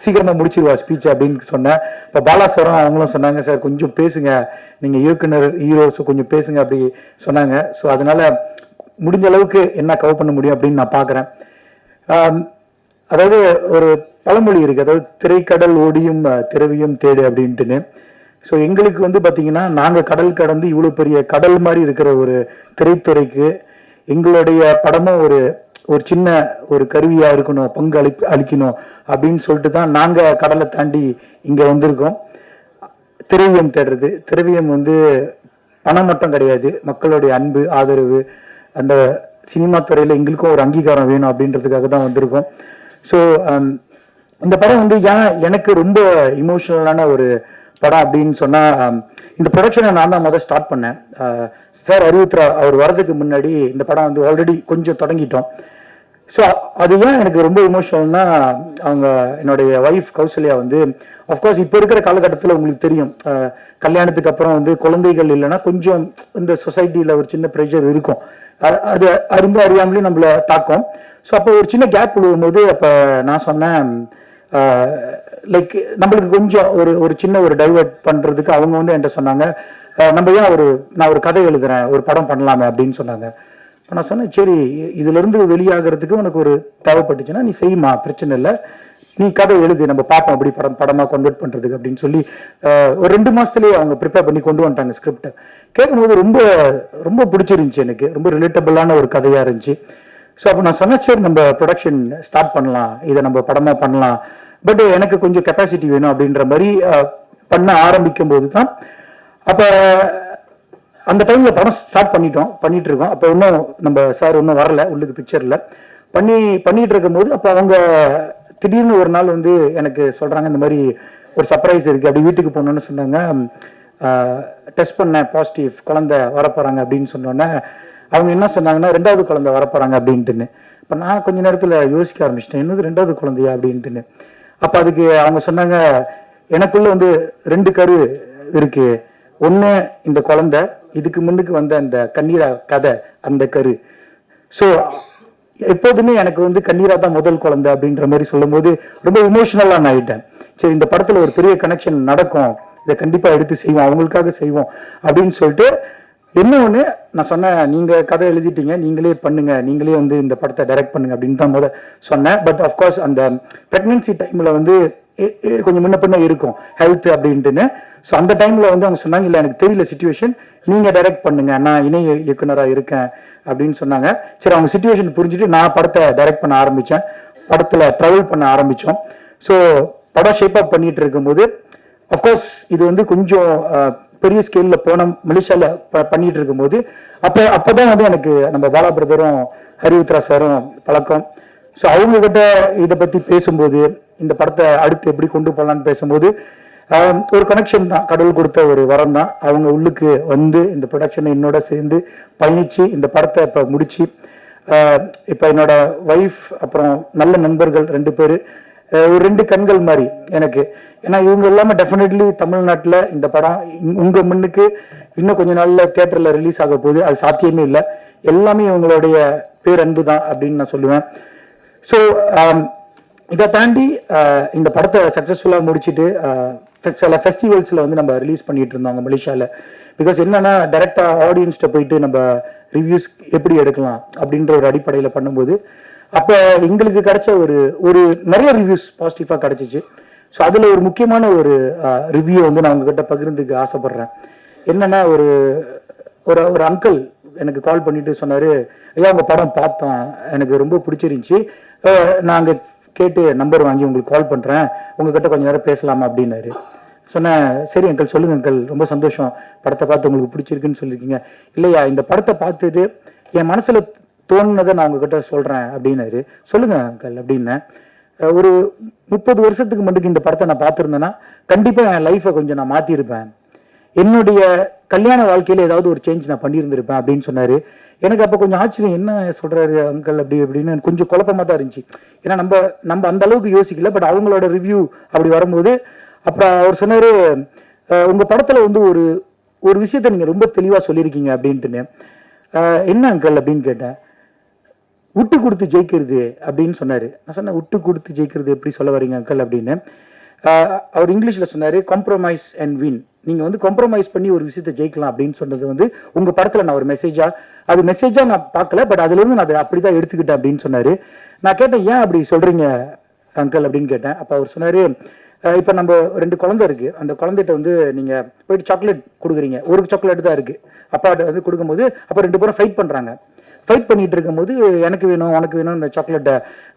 சீக்கிரமாக முடிச்சிருவா ஸ்பீச் அப்படின்னு சொன்னேன். இப்போ பாலாஸ்வரம் அவங்களும் சொன்னாங்க, சார் கொஞ்சம் பேசுங்க, நீங்கள் இயக்குனர் ஹீரோஸும் கொஞ்சம் பேசுங்க அப்படி சொன்னாங்க. ஸோ அதனால் முடிஞ்ச அளவுக்கு என்ன கவர் பண்ண முடியும் அப்படின்னு நான் பார்க்குறேன். அதாவது ஒரு பழமொழி இருக்குது, அதாவது திரைக்கடல் ஓடியும் திரவியும் தேடு அப்படின்ட்டுன்னு. ஸோ எங்களுக்கு வந்து பார்த்தீங்கன்னா நாங்கள் கடல் கடந்து இவ்வளோ பெரிய கடல் மாதிரி இருக்கிற ஒரு திரைத்துறைக்கு எங்களுடைய படமும் ஒரு சின்ன ஒரு கருவியாக இருக்கணும், பங்கு அளிக்கணும் அப்படின்னு சொல்லிட்டு தான் நாங்கள் கடலை தாண்டி இங்கே வந்திருக்கோம். திரவியம் தேடுறது, திரவியம் வந்து பணம் மட்டும் கிடையாது, மக்களுடைய அன்பு, ஆதரவு, அந்த சினிமா துறையில் எங்களுக்கும் ஒரு அங்கீகாரம் வேணும் அப்படின்றதுக்காக தான் வந்திருக்கோம். ஸோ இந்த படம் வந்து எனக்கு ரொம்ப இமோஷனலான ஒரு படம் அப்படின்னு சொன்னால், இந்த ப்ரொடக்ஷனை நான் தான் முதல் ஸ்டார்ட் பண்ணேன். சார் அரிவுத்ரா அவர் வரதுக்கு முன்னாடி இந்த படம் வந்து ஆல்ரெடி கொஞ்சம் தொடங்கிட்டோம். ஸோ அது ஏன் எனக்கு ரொம்ப இமோஷனல்னா, அவங்க என்னுடைய ஒய்ஃப் கௌசல்யா வந்து அஃப்கோர்ஸ் இப்போ இருக்கிற காலகட்டத்தில் உங்களுக்கு தெரியும், கல்யாணத்துக்கு அப்புறம் வந்து குழந்தைகள் இல்லைன்னா கொஞ்சம் இந்த சொசைட்டியில் ஒரு சின்ன ப்ரெஷர் இருக்கும், அது அறியாமலே நம்மள தாக்கும். ஸோ அப்போ ஒரு சின்ன கேப் விழுவும்போது அப்போ நான் சொன்னேன், லைக் நம்மளுக்கு கொஞ்சம் ஒரு சின்ன ஒரு டைவர்ட் பண்ணுறதுக்கு அவங்க வந்து என்கிட்ட சொன்னாங்க, நம்ம ஏன் நான் ஒரு கதை எழுதுறேன், ஒரு படம் பண்ணலாமே அப்படின்னு சொன்னாங்க. இப்போ நான் சொன்னேன், சரி இதுலேருந்து வெளியாகிறதுக்கு உனக்கு ஒரு தேவைப்பட்டுச்சுன்னா நீ செய்யுமா, பிரச்சனை இல்லை, நீ கதை எழுது, நம்ம பார்ப்போம் அப்படி படமாக கன்வெர்ட் பண்ணுறதுக்கு அப்படின்னு சொல்லி ஒரு 2 மாதத்துலேயே அவங்க ப்ரிப்பேர் பண்ணி கொண்டு வந்துட்டாங்க ஸ்கிரிப்டை. கேட்கும்போது ரொம்ப ரொம்ப பிடிச்சிருந்துச்சி, எனக்கு ரொம்ப ரிலேட்டபிளான ஒரு கதையாக இருந்துச்சு. ஸோ அப்போ நான் சொன்னேன், சரி நம்ம ப்ரொடக்ஷன் ஸ்டார்ட் பண்ணலாம், இதை நம்ம படமாக பண்ணலாம், பட் எனக்கு கொஞ்சம் கெப்பாசிட்டி வேணும் அப்படின்ற மாதிரி பண்ண ஆரம்பிக்கும் போது தான் அப்போ அந்த டைமில் படம் ஸ்டார்ட் பண்ணிட்டு இருக்கோம். அப்போ இன்னும் நம்ம சார் இன்னும் வரல உள்ளுக்கு பிக்சரில் பண்ணிட்டு இருக்கும்போது அப்போ அவங்க திடீர்னு ஒரு நாள் வந்து எனக்கு சொல்கிறாங்க, இந்த மாதிரி ஒரு சர்ப்ரைஸ் இருக்குது, அப்படி வீட்டுக்கு போகணுன்னு சொன்னாங்க. டெஸ்ட் பண்ணேன், பாசிட்டிவ், குழந்தை வரப்போகிறாங்க அப்படின்னு சொன்னோன்னே அவங்க என்ன சொன்னாங்கன்னா 2வது குழந்தை வரப்போகிறாங்க அப்படின்ட்டுன்னு. இப்போ நான் கொஞ்ச நேரத்தில் யோசிக்க ஆரம்பிச்சிட்டேன், என்னது 2வது குழந்தையா அப்படின்ட்டுன்னு. அப்போ அதுக்கு அவங்க சொன்னாங்க, எனக்குள்ள வந்து 2 கரு இருக்கு, ஒன்று இந்த குழந்தை, இதுக்கு முன்னுக்கு வந்த அந்த கண்ணீரா கதை அந்த கரு. ஸோ எப்போதுமே எனக்கு வந்து கண்ணீரா தான் முதல் குழந்தை அப்படின்ற மாதிரி சொல்லும் போது ரொம்ப இமோஷனலாக நான் ஆகிட்டேன். சரி இந்த படத்தில் ஒரு பெரிய கனெக்ஷன் நடக்கும், இதை கண்டிப்பாக எடுத்து செய்வோம், அவங்களுக்காக செய்வோம் அப்படின்னு சொல்லிட்டு என்ன ஒன்று நான் சொன்னேன், நீங்கள் கதை எழுதிட்டீங்க, நீங்களே பண்ணுங்க, நீங்களே வந்து இந்த படத்தை டைரக்ட் பண்ணுங்க அப்படின்னு தான் சொன்னேன். பட் அஃப்கோர்ஸ் அந்த ப்ரெக்னன்சி டைமில் வந்து கொஞ்சம் முன்ன பின்ன இருக்கும் ஹெல்த் அப்படின்ட்டுன்னு. ஸோ அந்த டைமில் வந்து அவங்க சொன்னாங்க, இல்லை எனக்கு தெரியல சுச்சுவேஷன், நீங்கள் டைரக்ட் பண்ணுங்க, நான் இணை இயக்குனராக இருக்கேன் அப்படின்னு சொன்னாங்க. சரி அவங்க சுச்சுவேஷன் புரிஞ்சுட்டு நான் படத்தை டைரக்ட் பண்ண ஆரம்பித்தேன், படத்தில் ட்ராவல் பண்ண ஆரம்பித்தோம். ஸோ படம் ஷேப் அப் பண்ணிட்டு இருக்கும்போது அஃப்கோர்ஸ் இது வந்து கொஞ்சம் பெரிய ஸ்கேலில் போன மலேசியாவில் பண்ணிட்டு இருக்கும்போது அப்போதான் வந்து எனக்கு நம்ம பாலா பிரதரும் ஹரிவுத்ரா சாரும் பழக்கம். ஸோ அவங்கக்கிட்ட இதை பற்றி பேசும்போது, இந்த படத்தை அடுத்து எப்படி கொண்டு போகலான்னு பேசும்போது ஒரு கனெக்ஷன் தான், கடவுள் கொடுத்த ஒரு வரம் தான். அவங்க உள்ளுக்கு வந்து இந்த ப்ரொடக்ஷனை என்னோட சேர்ந்து பயணித்து இந்த படத்தை இப்போ முடிச்சு, இப்போ என்னோட ஒய்ஃப் அப்புறம் நல்ல நண்பர்கள் 2 பேர், ஒரு 2 கண்கள் மாதிரி எனக்கு. ஏன்னா இவங்க எல்லாமே டெஃபினெட்லி தமிழ்நாட்டில் இந்த படம் உங்கள் முன்னுக்கு இன்னும் கொஞ்ச நாளில் தியேட்டரில் ரிலீஸ் ஆக போகுது, அது சாத்தியமே இல்லை. எல்லாமே இவங்களுடைய பேரன்பு தான் அப்படின்னு நான் சொல்லுவேன். ஸோ இதை தாண்டி இந்த படத்தை சக்ஸஸ்ஃபுல்லாக முடிச்சுட்டு சில ஃபெஸ்டிவல்ஸில் வந்து நம்ம ரிலீஸ் பண்ணிட்டு இருந்தாங்க மலேசியாவில். பிகாஸ் என்னன்னா டைரெக்டாக ஆடியன்ஸ்கிட்ட போயிட்டு நம்ம ரிவ்யூஸ் எப்படி எடுக்கலாம் அப்படின்ற ஒரு அடிப்படையில் பண்ணும்போது அப்போ எங்களுக்கு கிடைச்ச ஒரு நிறைய ரிவ்யூஸ் பாசிட்டிவாக கிடச்சிச்சு. ஸோ அதில் ஒரு முக்கியமான ஒரு ரிவ்யூ வந்து நான் உங்ககிட்ட பகிர்ந்துக்க ஆசைப்பட்றேன். என்னென்னா ஒரு அங்கிள் எனக்கு கால் பண்ணிட்டு சொன்னார், ஐயா உங்கள் படம் பார்த்தோம், எனக்கு ரொம்ப பிடிச்சிருந்துச்சி, நாங்கள் கேட்டு நம்பர் வாங்கி உங்களுக்கு கால் பண்ணுறேன், உங்ககிட்ட கொஞ்சம் நேரம் பேசலாமா அப்படின்னாரு. சொன்னேன், சரி அங்கிள் சொல்லுங்கள் அங்கிள், ரொம்ப சந்தோஷம், படத்தை பார்த்து உங்களுக்கு பிடிச்சிருக்குன்னு சொல்லியிருக்கீங்க. இல்லையா இந்த படத்தை பார்த்துட்டு என் மனசில் தோணுனதை நான் உங்ககிட்ட சொல்கிறேன் அப்படின்னாரு. சொல்லுங்கள் அங்கிள் அப்படின்னேன். ஒரு 30 வருஷத்துக்கு முன்னாடி இந்த படத்தை நான் பார்த்துருந்தேன்னா கண்டிப்பாக என் லைஃப்பை கொஞ்சம் நான் மாற்றிருப்பேன், என்னுடைய கல்யாண வாழ்க்கையில் ஏதாவது ஒரு சேஞ்ச் நான் பண்ணியிருந்திருப்பேன் அப்படின்னு சொன்னார். எனக்கு அப்போ கொஞ்சம் ஆச்சரியம், என்ன சொல்கிறாரு அங்கிள் அப்படின்னு கொஞ்சம் குழப்பமாக தான் இருந்துச்சு. ஏன்னா நம்ம அந்த அளவுக்கு யோசிக்கல, பட் அவங்களோட ரிவ்யூ அப்படி வரும்போது அப்புறம் அவர் சொன்னார், உங்கள் படத்தில் வந்து ஒரு விஷயத்த நீங்கள் ரொம்ப தெளிவாக சொல்லியிருக்கீங்க அப்படின்ட்டுன்னு. என்ன அங்கிள் அப்படின்னு கேட்டேன். விட்டு கொடுத்து ஜெயிக்கிறது அப்படின்னு சொன்னார். நான் சொன்னேன், விட்டு கொடுத்து ஜெயிக்கிறது எப்படி சொல்ல வரீங்க அங்கிள் அப்படின்னு. அவர் இங்கிலீஷில் சொன்னார், காம்ப்ரமைஸ் அண்ட் வின். நீங்கள் வந்து காம்ப்ரமைஸ் பண்ணி ஒரு விஷயத்தை ஜெயிக்கலாம் அப்படின்னு சொன்னது வந்து உங்கள் படத்தில் நான் ஒரு மெசேஜாக நான் பார்க்கல, பட் அதுலேருந்து நான் அதை அப்படி தான் எடுத்துக்கிட்டேன் அப்படின்னு சொன்னார். நான் கேட்டேன், ஏன் அப்படி சொல்கிறீங்க அங்கிள் அப்படின்னு கேட்டேன். அப்போ அவர் சொன்னார், இப்போ நம்ம 2 குழந்தை இருக்குது, அந்த குழந்தைகிட்ட வந்து நீங்கள் போயிட்டு சாக்லேட் கொடுக்குறீங்க, ஒரு சாக்லேட் தான் இருக்குது, அப்பாட்ட வந்து கொடுக்கும்போது அப்போ 2 பேரும் ஃபைட் பண்ணுறாங்க. ஃபைட் பண்ணிட்டு இருக்கும்போது எனக்கு வேணும் உனக்கு வேணும் இந்த சாக்லேட்டை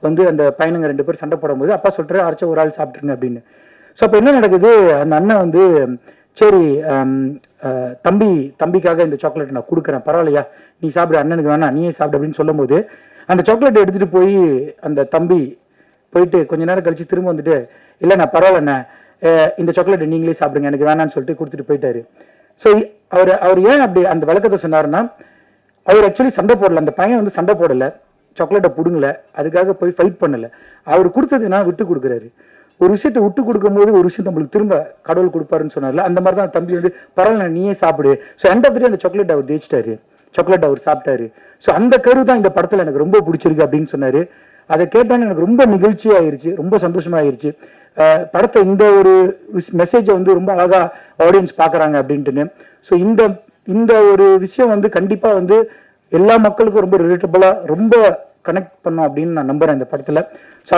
வந்து அந்த பையனுங்க 2 பேர் சண்டை போடும்போது அப்பா சொல்கிறாரு, அரைச்ச ஒரு ஆள் சாப்பிட்ருங்க அப்படின்னு. ஸோ அப்போ என்ன நடக்குது, அந்த அண்ணன் வந்து சரி தம்பிக்காக இந்த சாக்லேட் நான் கொடுக்குறேன், பரவாயில்லையா நீ சாப்பிடு, அண்ணனுக்கு வேணாம் நீயே சாப்பிடு அப்படின்னு சொல்லும் போது அந்த சாக்லேட்டை எடுத்துகிட்டு போய் அந்த தம்பி போயிட்டு கொஞ்ச நேரம் கழித்து திரும்ப வந்துட்டு, இல்லை நான் பரவாயில்லண்ணே இந்த சாக்லேட்டை நீங்களே சாப்பிடுங்க எனக்கு வேணான்னு சொல்லிட்டு கொடுத்துட்டு போயிட்டாரு. ஸோ அவர் ஏன் அப்படி அந்த விளக்கத்தை சொன்னாருன்னா, அவர் ஆக்சுவலி சண்டை போடலை, அந்த பையன் வந்து சண்டை போடலை, சாக்லேட்டை பிடுங்கலை, அதுக்காக போய் ஃபைட் பண்ணலை, அவர் கொடுத்ததுன்னா விட்டு கொடுக்குறாரு. ஒரு விஷயத்தை விட்டு கொடுக்கும்போது ஒரு விஷயம் நம்மளுக்கு திரும்ப கடவுள் கொடுப்பாருன்னு சொன்னார்ல, அந்த மாதிரி தான் தம்பி வந்து பரவாயில்ல நீயே சாப்பிடு. ஸோ எண்ட் ஆஃப் தி டே அந்த சாக்லேட் அவர் ஜெயிச்சிட்டாரு, சாக்லேட் அவர் சாப்பிட்டாரு. ஸோ அந்த கரு தான் இந்த படத்தில் எனக்கு ரொம்ப பிடிச்சிருக்கு அப்படின்னு சொன்னார். அதை கேட்டான்னு எனக்கு ரொம்ப நிகழ்ச்சியாகிருச்சு, ரொம்ப சந்தோஷமாகிருச்சு. படத்தை இந்த ஒரு மெசேஜை வந்து ரொம்ப அழகா ஆடியன்ஸ் பார்க்குறாங்க அப்படின்ட்டுன்னு. ஸோ இந்த ஒரு விஷயம் வந்து கண்டிப்பாக வந்து எல்லா மக்களுக்கும் ரொம்ப ரிலேட்டபுளாக ரொம்ப கனெக்ட் பண்ணோம் அப்படின்னு நான் நம்புகிறேன் இந்த படத்தில். ஸோ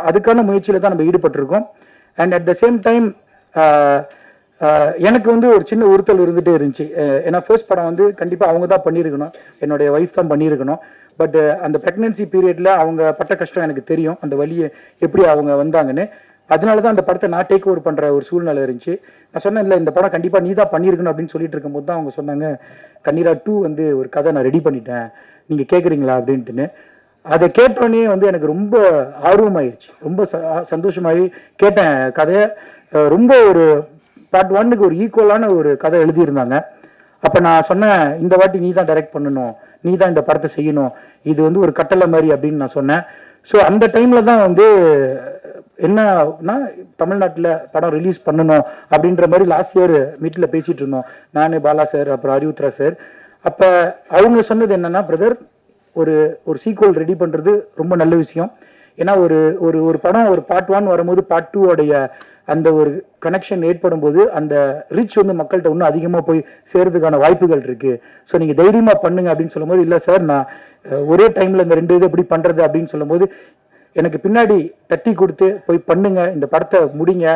அதுக்கான முயற்சியில் தான் நம்ம ஈடுபட்டிருக்கோம். And at the same time எனக்கு வந்து ஒரு சின்ன உறுத்தல் இருந்துகிட்டே இருந்துச்சு. ஏன்னா ஃபர்ஸ்ட் படம் வந்து கண்டிப்பாக அவங்க தான் பண்ணியிருக்கணும், என்னுடைய ஒய்ஃப் தான் பண்ணியிருக்கணும். பட் அந்த ப்ரெக்னென்சி பீரியடில் அவங்க பட்ட கஷ்டம் எனக்கு தெரியும், அந்த வழியை எப்படி அவங்க வந்தாங்கன்னு. அதனால தான் அந்த படத்தை நான் டேக் ஓவர் பண்ணுற ஒரு சூழ்நிலை இருந்துச்சு. நான் சொன்னேன், இல்லை இந்த படம் கண்டிப்பாக நீ தான் பண்ணியிருக்கணும் அப்படின்னு சொல்லிட்டு இருக்கும்போது தான் அவங்க சொன்னாங்க, கண்ணீரா 2 வந்து ஒரு கதை நான் ரெடி பண்ணிட்டேன், நீங்கள் கேட்குறீங்களா அப்படின்ட்டுன்னு. அதை கேட்டோடனே வந்து எனக்கு ரொம்ப ஆர்வமாயிருச்சு, ரொம்ப சந்தோஷமாகி கேட்டேன் கதையை. ரொம்ப ஒரு பார்ட் 1க்கு ஒரு ஈக்குவலான ஒரு கதை எழுதியிருந்தாங்க. அப்போ நான் சொன்னேன், இந்த வாட்டி நீ தான் டைரக்ட் பண்ணணும், நீ தான் இந்த படத்தை செய்யணும், இது வந்து ஒரு கட்டளை மாதிரி அப்படின்னு நான் சொன்னேன். ஸோ அந்த டைமில் தான் வந்து என்னன்னா தமிழ்நாட்டில் படம் ரிலீஸ் பண்ணணும் அப்படின்ற மாதிரி லாஸ்ட் இயர் மீட்டில் பேசிகிட்டு இருந்தோம், நான், பாலா சார், அப்புறம் அரியுத்ரா சார். அப்போ அவங்க சொன்னது என்னென்னா, பிரதர் ஒரு சீக்வல் ரெடி பண்ணுறது ரொம்ப நல்ல விஷயம். ஏன்னா ஒரு படம் ஒரு பார்ட் 1 வரும்போது பார்ட் 2 அந்த ஒரு கனெக்ஷன் ஏற்படும் போது அந்த ரீச் வந்து மக்கள்கிட்ட இன்னும் அதிகமாக போய் சேர்றதுக்கான வாய்ப்புகள் இருக்குது. ஸோ நீங்கள் தைரியமாக பண்ணுங்க அப்படின்னு சொல்லும்போது, இல்லை சார் நான் ஒரே டைமில் இந்த 2 இது எப்படி பண்ணுறது அப்படின்னு சொல்லும்போது எனக்கு பின்னாடி தட்டி கொடுத்து போய் பண்ணுங்க, இந்த படத்தை முடிங்க,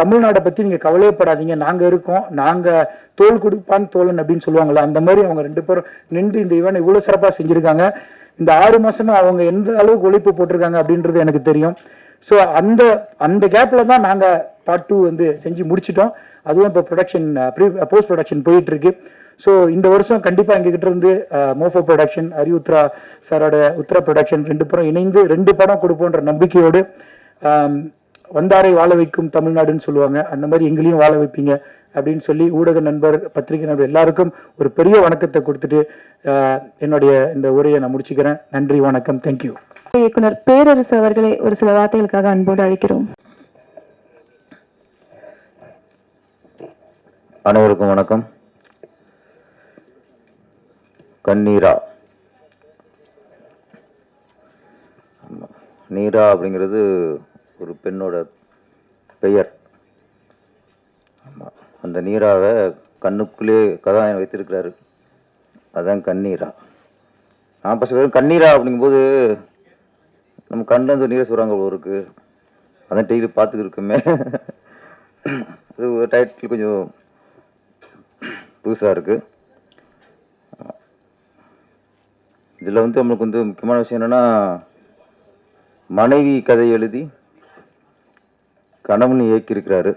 தமிழ்நாடை பற்றி நீங்கள் கவலையப்படாதீங்க, நாங்கள் இருக்கோம், நாங்கள் தோல் கொடுப்பான் தோழன் அப்படின்னு சொல்லுவாங்களா, அந்த மாதிரி அவங்க 2 பேரும் நின்று இந்த ஈவெண்ட் இவ்வளோ சிறப்பாக செஞ்சுருக்காங்க. இந்த 6 மாசமா அவங்க எந்த அளவுக்கு உழைப்பு போட்டிருக்காங்க அப்படின்றது எனக்கு தெரியும். ஸோ அந்த கேப்பில் தான் நாங்கள் பார்ட் 2 வந்து செஞ்சு முடிச்சிட்டோம். அதுவும் இப்போ போஸ்ட் ப்ரொடக்ஷன் போயிட்டு இருக்கு. ஸோ இந்த வருஷம் கண்டிப்பாக எங்ககிட்ட இருந்து மோஃபோ ப்ரொடக்ஷன், அரியுத்ரா சாரோட உத்ரா ப்ரொடக்ஷன் 2 பேரும் இணைந்து 2 படம் கொடுப்போன்ற நம்பிக்கையோடு, வந்தாரை வாழ வைக்கும் தமிழ்நாடுன்னு சொல்லுவாங்க, அந்த மாதிரி எங்களையும் வாழ வைப்பீங்க அப்படின்னு சொல்லி ஊடக நண்பர், பத்திரிகை நண்பர் எல்லாருக்கும் ஒரு பெரிய வணக்கத்தை கொடுத்துட்டு என்னுடைய இந்த உரையை நான் முடிச்சுக்கிறேன். நன்றி, வணக்கம், தேங்க்யூ. இயக்குனர் பேரரசு அவர்களை ஒரு சில வார்த்தைகளுக்காக அன்போடு அழைக்கிறோம். அனைவருக்கும் வணக்கம். கண்ணீரா நீரா அப்படிங்கிறது ஒரு பெண்ணோட பெயர். அந்த நீராவை கண்ணுக்குள்ளே கதாநாயகன் வைத்திருக்கிறாரு, அதுதான் கண்ணீரா. நான் ஃபஸ்ட் வெறும் கண்ணீரா அப்படிங்கும்போது நம்ம கண்ணில் இருந்து நீரை சொல்கிறாங்க அவ்வளோ இருக்குது, அதான் டெய்லி பார்த்துட்டு இருக்குமே. அது ஒரு டைட்டில் கொஞ்சம் புதுசாக இருக்குது. இதில் வந்து நம்மளுக்கு வந்து முக்கியமான விஷயம் என்னென்னா, மனைவி கதை எழுதி கணவன் இயக்கியிருக்கிறாரு,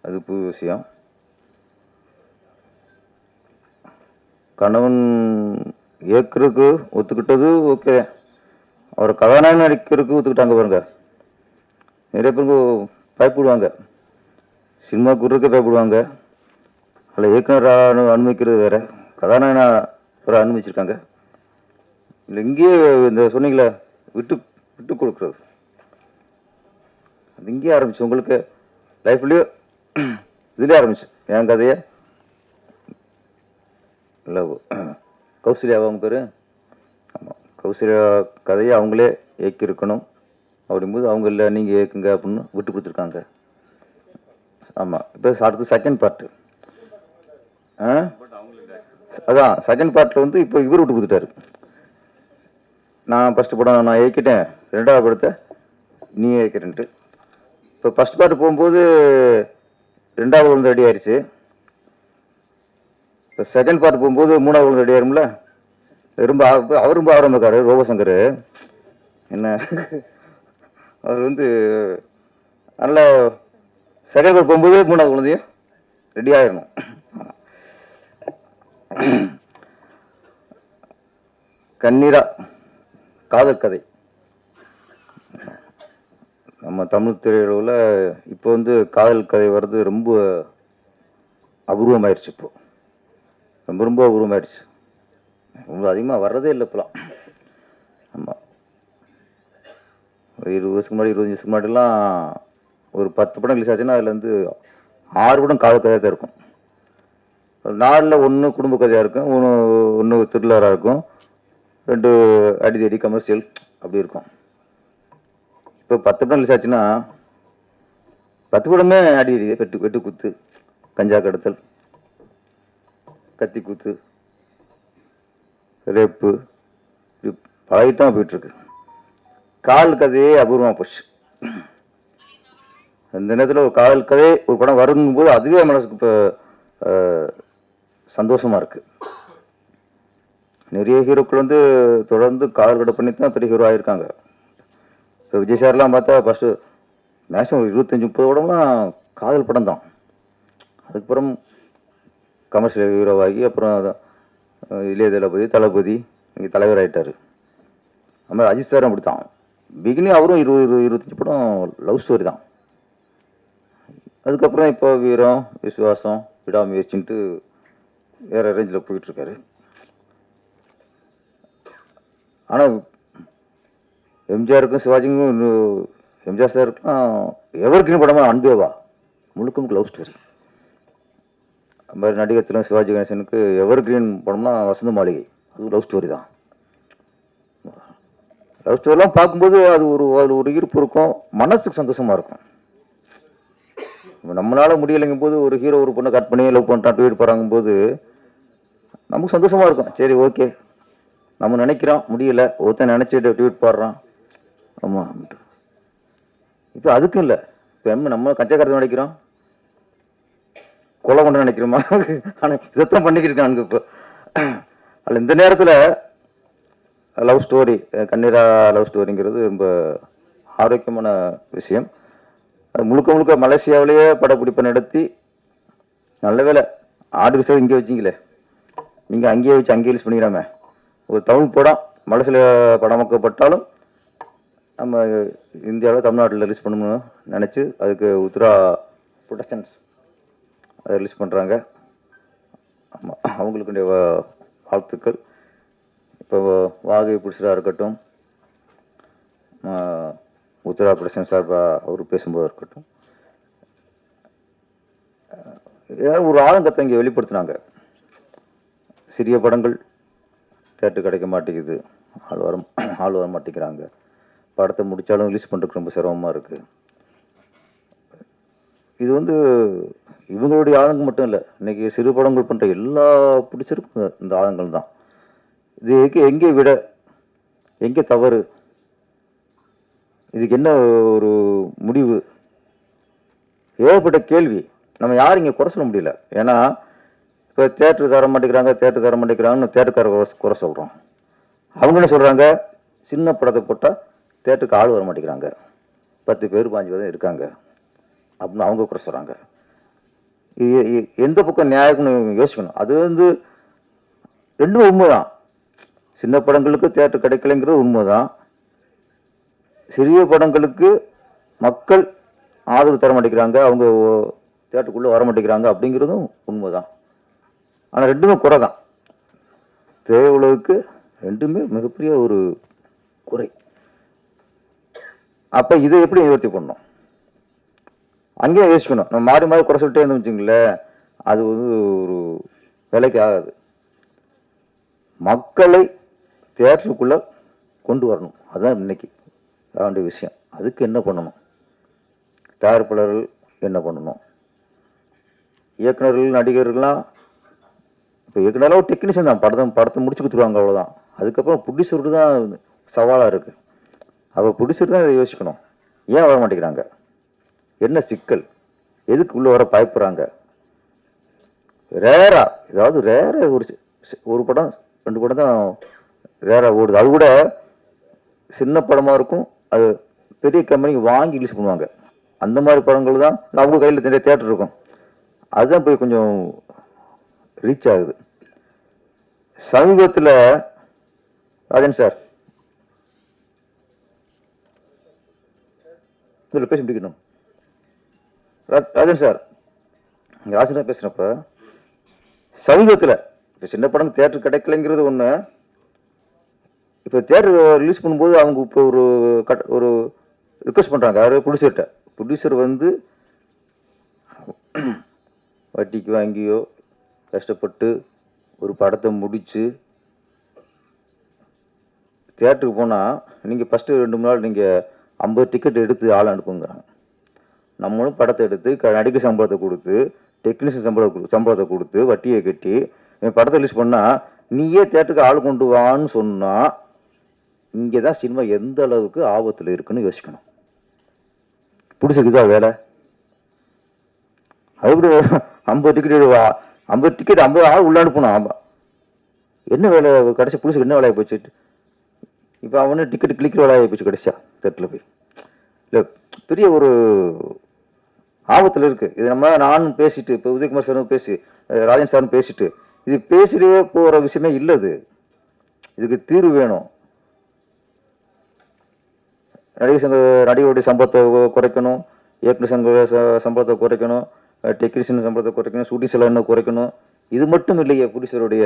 அது புது விஷயம். கணவன் இயக்குறதுக்கு ஒத்துக்கிட்டது ஓகே, அவர் கதாநாயகன் நடிக்கிறதுக்கு ஒத்துக்கிட்டாங்க பாருங்க. நிறைய பேருக்கு பயப்படுவாங்க, சினிமா கூடுறதுக்கே பயப்படுவாங்க. அதில் இயக்குனர் அனுமதிக்கிறது வேறு, கதாநாயகனை வேறு அனுமதிச்சிருக்காங்க. இல்லை இங்கேயே இந்த சொன்னீங்களே விட்டு விட்டு கொடுக்குறது, அது இங்கேயே ஆரம்பிச்சு. உங்களுக்கு லைஃப்லேயே இதுலேயே ஆரம்பிச்சு. என் கதையை இல்லை கௌசல்யாவா அவங்க பேர்? ஆமாம், கௌசல்யா கதையை அவங்களே இயக்கியிருக்கணும். அப்படிங்கும்போது அவங்க இல்லை நீங்கள் இயக்குங்க அப்படின்னு விட்டு கொடுத்துருக்காங்க. ஆமாம், இப்போ அடுத்து செகண்ட் பார்ட்டு. அதான் செகண்ட் பார்ட்டில் வந்து இப்போ இவர் விட்டு கொடுத்துட்டாரு. நான் ஃபஸ்ட்டு படம் நான் இயக்கிட்டேன், 2வது படத்தை நீ இயக்கிறேன்ட்டு. இப்போ ஃபஸ்ட் பார்ட்டு போகும்போது 2வது குழந்தை ரெடி ஆயிடுச்சு. இப்போ செகண்ட் பார்ட் போகும்போது 3வது குழந்தை ரெடி ஆயிரும்ல. ரொம்ப அவர் ரொம்ப ஆரம்பிக்காரு ரோபசங்கர். என்ன அவர் வந்து அதனால் செகண்ட் பார்ட் போகும்போது 3வது குழந்தையும் ரெடி ஆயிடணும். கண்ணீரா காதல் கதை. நம்ம தமிழ் திரையுலகில் இப்போ வந்து காதல் கதை வர்றது ரொம்ப அபூர்வமாயிடுச்சு. இப்போ ரொம்ப ரொம்ப அபூர்வமாயிடுச்சு, ரொம்ப அதிகமாக வர்றதே இல்லை இப்போலாம். ஆமாம், ஒரு 20 வருஷத்துக்கு முன்னாடி 25 வருஷத்துக்கு முன்னாடிலாம் ஒரு 10 படம் ரிலீஸ் ஆச்சுன்னா அதில் வந்து 6 படம் காதல் கதையாக தான் இருக்கும். 4ல் 1 குடும்ப கதையாக இருக்கும், 1 த்ரில்லராக இருக்கும், 2 அடிதடி கமர்ஷியல் அப்படி இருக்கும். இப்போ 10 படம் ரிலீஸ் ஆச்சுன்னா 10 படமே அடி அடி வெட்டு குத்து, கஞ்சா கடத்தல், கத்தி குத்து, ரேப்பு, இப்படி பல ஐட்டம் போயிட்டுருக்கு. கால் கதையே அபூர்வமாக போச்சு. அந்த நேரத்தில் ஒரு காதல் கதை ஒரு படம் வருங்கும்போது அதுவே மனசுக்கு இப்போ சந்தோஷமாக இருக்குது. நிறைய ஹீரோக்கள் வந்து தொடர்ந்து காதல் கடை பண்ணி தான் பெரிய ஹீரோ ஆகியிருக்காங்க. இப்போ விஜய் சார்லாம் பார்த்தா ஃபஸ்ட்டு மேக்ஸிமம் 25-30 படம்லாம் காதல் படம் தான். அதுக்கப்புறம் கமர்ஷியல் ஹீரோவாகி அப்புறம் இளைய தளபதி இங்கே தலைவர் ஆகிட்டார். அது மாதிரி அஜித் சாரும் அப்படி தான். பிகினி அவரும் 20-25 படம் லவ் ஸ்டோரி தான். அதுக்கப்புறம் இப்போ வீரம், விசுவாசம், விடாமுயற்சின்ட்டு வேறு ரேஞ்சில் போயிட்டுருக்காரு. ஆனால் எம்ஜிஆருக்கும் சிவாஜிக்கும் எம்ஜிஆர் சாருக்கும் எவர் கிரீன் படமாக அன்பேவா முழுக்க லவ் ஸ்டோரி. அது மாதிரி நடிகத்திலும் சிவாஜி கணேசனுக்கு எவர் கிரீன் படம்னா வசந்த மாளிகை, அது லவ் ஸ்டோரி தான். லவ் ஸ்டோரிலாம் பார்க்கும்போது அது ஒரு ஈர்ப்பு இருக்கும், மனசுக்கு சந்தோஷமாக இருக்கும். நம்மளால முடியலைங்கும் போது ஒரு ஹீரோ ஒரு பொண்ணை கட் பண்ணி லவ் பண்ணுறான் ட்வீட் போகிறாங்கும்போது நமக்கு சந்தோஷமாக இருக்கும். சரி ஓகே, நம்ம நினைக்கிறோம் முடியல, ஒருத்தன் நினச்சிட்டு ட்வீட் போடுறான். ஆமாம், இப்போ அதுக்கும் இல்லை. இப்போ நம்ம கஞ்சா கடத்த நினைக்கிறோம், கொலை கொண்டு நினைக்கிறோமா? ஆனால் இதைத்தான் பண்ணிக்கிட்டு இருக்காங்க இப்போ. அதில் இந்த நேரத்தில் லவ் ஸ்டோரி, கண்ணீரா லவ் ஸ்டோரிங்கிறது ரொம்ப ஆரோக்கியமான விஷயம். அது முழுக்க மலேசியாவிலேயே படப்பிடிப்பை நடத்தி, நல்ல வேலை ஆடு விஷயம் இங்கே வச்சிங்களே, நீங்கள் அங்கேயே வச்சு அங்கேயே ரிலீஸ் பண்ணிக்கிறாமே. ஒரு தமிழ் படம் மலேசியாவில் படமாக்கப்பட்டாலும் நம்ம இந்தியாவில் தமிழ்நாட்டில் ரிலீஸ் பண்ணணும்னு நினச்சி அதுக்கு உத்ரா ப்ரொடக்ஷன்ஸ் அதை ரிலீஸ் பண்ணுறாங்க. ஆமாம், அவங்களுக்குடைய வாழ்த்துக்கள். இப்போ வாகை பிடிச்சதாக இருக்கட்டும், உத்தரா பிரசன் சார்பாக அவர் பேசும்போது இருக்கட்டும், ஏதாவது ஒரு ஆழங்கத்தை இங்கே வெளிப்படுத்தினாங்க. சிறிய படங்கள் தேட்டர் கிடைக்க மாட்டேங்குது, ஆள் வர மாட்டேங்கிறாங்க, படத்தை முடித்தாலும் ரிலீஸ் பண்ணுறதுக்கு ரொம்ப சிரமமாக இருக்குது. இது வந்து இவங்களுடைய ஆதங்கம் மட்டும் இல்லை, இன்றைக்கி சிறு படங்கள் பண்ணுற எல்லா பிடிச்சிருக்கும் இந்த ஆதங்கள் தான். இது எங்கே விட, எங்கே தவறு, இதுக்கு என்ன ஒரு முடிவு, ஏகப்பட்ட கேள்வி. நம்ம யாரும் இங்கே குறை சொல்ல முடியல. ஏன்னா இப்போ தேட்டர் தர மாட்டேங்கிறாங்கன்னு தேட்டருக்கார குறை சொல்கிறோம். அவங்க என்ன சொல்கிறாங்க, சின்ன படத்தை போட்டால் தேட்டருக்கு ஆள் வர மாட்டேங்கிறாங்க, 10 பேர் 5 பேர் இருக்காங்க அப்படின்னு அவங்க குறை சொல்கிறாங்க. எந்த பக்கம் நியாயம்னு யோசிக்கணும். அது வந்து ரெண்டும் உண்மைதான். சின்ன படங்களுக்கு தேட்டர் கிடைக்கலைங்கிறது உண்மைதான். சிறிய படங்களுக்கு மக்கள் ஆதரவு தர மாட்டேங்கிறாங்க, அவங்க தேட்டருக்குள்ளே வர மாட்டேங்கிறாங்க அப்படிங்கிறதும் உண்மைதான். ஆனால் ரெண்டுமே குறை தான். திரையுலகுக்கு ரெண்டுமே மிகப்பெரிய ஒரு குறை. அப்போ இதை எப்படி நிவர்த்தி பண்ணணும், அங்கேயே யோசிக்கணும். நம்ம மாறி மாறி குறை சொல்லிட்டே இருந்தோம் வச்சுங்களேன், அது வந்து ஒரு வேலைக்கு ஆகாது. மக்களை தியேட்டருக்குள்ளே கொண்டு வரணும், அதுதான் இன்னைக்கு வேண்டிய விஷயம். அதுக்கு என்ன பண்ணணும், தயாரிப்பாளர்கள் என்ன பண்ணணும், இயக்குநர்கள் நடிகர்கள்லாம். இப்போ இயக்குனரெலாம் ஒரு டெக்னீஷியன் தான், படத்தை முடிச்சு கொடுத்துருவாங்க, அவ்வளோதான். அதுக்கப்புறம் ப்ரொடியூசருக்கு தான் சவாலாக இருக்குது. அப்போ ப்ரொடியூசர் தான் இதை யோசிக்கணும். ஏன் வர மாட்டேங்கிறாங்க, என்ன சிக்கல், எதுக்கு உள்ளே வர பயப்படுறாங்க. ரேரா ஒரு படம் 2 படம் தான் ரேராக ஓடுது. அது கூட சின்ன படமாக இருக்கும், அது பெரிய கம்பெனிக்கு வாங்கி ரிலீஸ் பண்ணுவாங்க. அந்த மாதிரி படங்கள் தான் அவங்க கையில் நிறைய தேட்டர் இருக்கும், அதுதான் போய் கொஞ்சம் ரீச் ஆகுது. சமீபத்தில் ராஜன் சார் இதில் பேச முடிக்கணும். ராஜன் சார் ராஜனா பேசுகிறப்ப சமீபத்தில் இப்போ சின்ன படம் தேட்டர் கிடைக்கலைங்கிறது ஒன்று. இப்போ தேட்டர் ரிலீஸ் பண்ணும்போது அவங்க இப்போ ஒரு ரிக்வெஸ்ட் பண்ணுறாங்க. யார் ப்ரொடியூசர் வந்து வட்டிக்கு வாங்கியோ கஷ்டப்பட்டு ஒரு படத்தை முடித்து தேட்டருக்கு போனால் நீங்கள் ஃபஸ்ட்டு 2 3 நாள் நீங்கள் 50 டிக்கெட் எடுத்து ஆள் அனுப்புங்கிறாங்க. நம்மளும் படத்தை எடுத்து நடிகை சம்பளத்தை கொடுத்து டெக்னீஷியன் சம்பளத்தை கொடுத்து வட்டியை கட்டி என் படத்தை ரிலீஸ் பண்ணால் நீயே தேட்டருக்கு ஆள் கொண்டு வான்னு சொன்னால் இங்கே தான் சினிமா எந்த அளவுக்கு ஆபத்தில் இருக்குன்னு யோசிக்கணும். பிடிச்சிக்குதா வேலை? அதுபடி 50 டிக்கெட் 50 ஆள் உள்ள அனுப்பணும். என்ன வேலை கடைசி புதுசுக்கு என்ன வேலையை போச்சு? இப்போ அவனு டிக்கெட் கிளிக்கிற வேலையை போச்சு கடைசியா தேட்டரில் போய். இல்லை பெரிய ஒரு ஆபத்தில் இருக்குது. இது நானும் பேசிட்டு இப்போ உதயகுமார் சாரும் பேசி ராஜன் சாரும் பேசிட்டு இது பேசிட்டே போகிற விஷயமே இல்லை. இதுக்கு தீர்வு வேணும். நடிகருடைய சம்பளத்தை குறைக்கணும், இயக்குனர் சம்பளத்தை குறைக்கணும், டெக்னீஷியன் சம்பளத்தை குறைக்கணும், ஷூட்டிங் செலவு குறைக்கணும். இது மட்டும் இல்லையே ப்ரொடியூசருடைய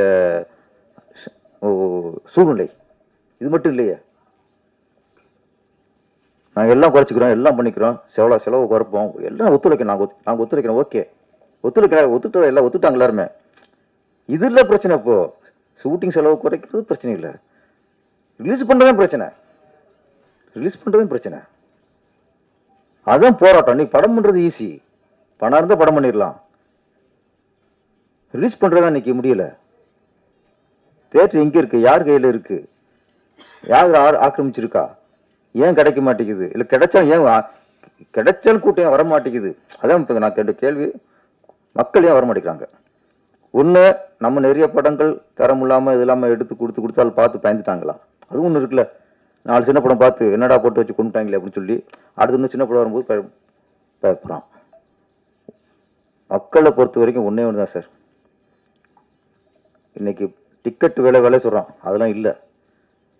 சூழ்நிலை. இது மட்டும் இல்லையே. நாங்கள் எல்லாம் குறைச்சிக்கிறோம், எல்லாம் பண்ணிக்கிறோம், செலவு குறைப்போம், எல்லாம் ஒத்துழைக்கணும். நாங்கள் ஒத்துழைக்கிறோம். ஓகே, ஒத்துக்கிட்டதை எல்லாம் ஒத்துட்டாங்க எல்லாருமே. இது இல்லை பிரச்சனை. இப்போ ஷூட்டிங் செலவு குறைக்கிறது பிரச்சனை இல்லை, ரிலீஸ் பண்ணுறதும் பிரச்சனை. அதுதான் போராட்டம். நீ படம் பண்ணுறது ஈஸி, பணம் இருந்தால் படம் பண்ணிடலாம். ரிலீஸ் பண்ணுறதா இன்னைக்கு முடியல. தேட்டர் எங்கே இருக்கு? யார் கையில் இருக்கு? யார் ஆக்கிரமிச்சிருக்கா? ஏன் கிடைக்க மாட்டேங்குது? இல்லை கிடைச்சாலும் கூட்டம் ஏன் வர மாட்டேங்குது? அதான் இப்போ நான் கேட்ட கேள்வி. மக்கள் ஏன் வர மாட்டேங்கிறாங்க? ஒன்று, நம்ம நிறைய படங்கள் தரம் இல்லாமல் இது இல்லாமல் எடுத்து கொடுத்தாலும் பார்த்து பயந்துட்டாங்களா? அதுவும் ஒன்று இருக்குல்ல. 4 சின்ன படம் பார்த்து என்னடா போட்டு வச்சு கொண்டுட்டாங்களே அப்படின்னு சொல்லி அடுத்து இன்னும் சின்ன படம் வரும்போது பயப்படுறான். மக்களை பொறுத்த வரைக்கும் ஒன்றே ஒன்று தான் சார். இன்னைக்கு டிக்கெட் விலை சொல்கிறான், அதெல்லாம் இல்லை.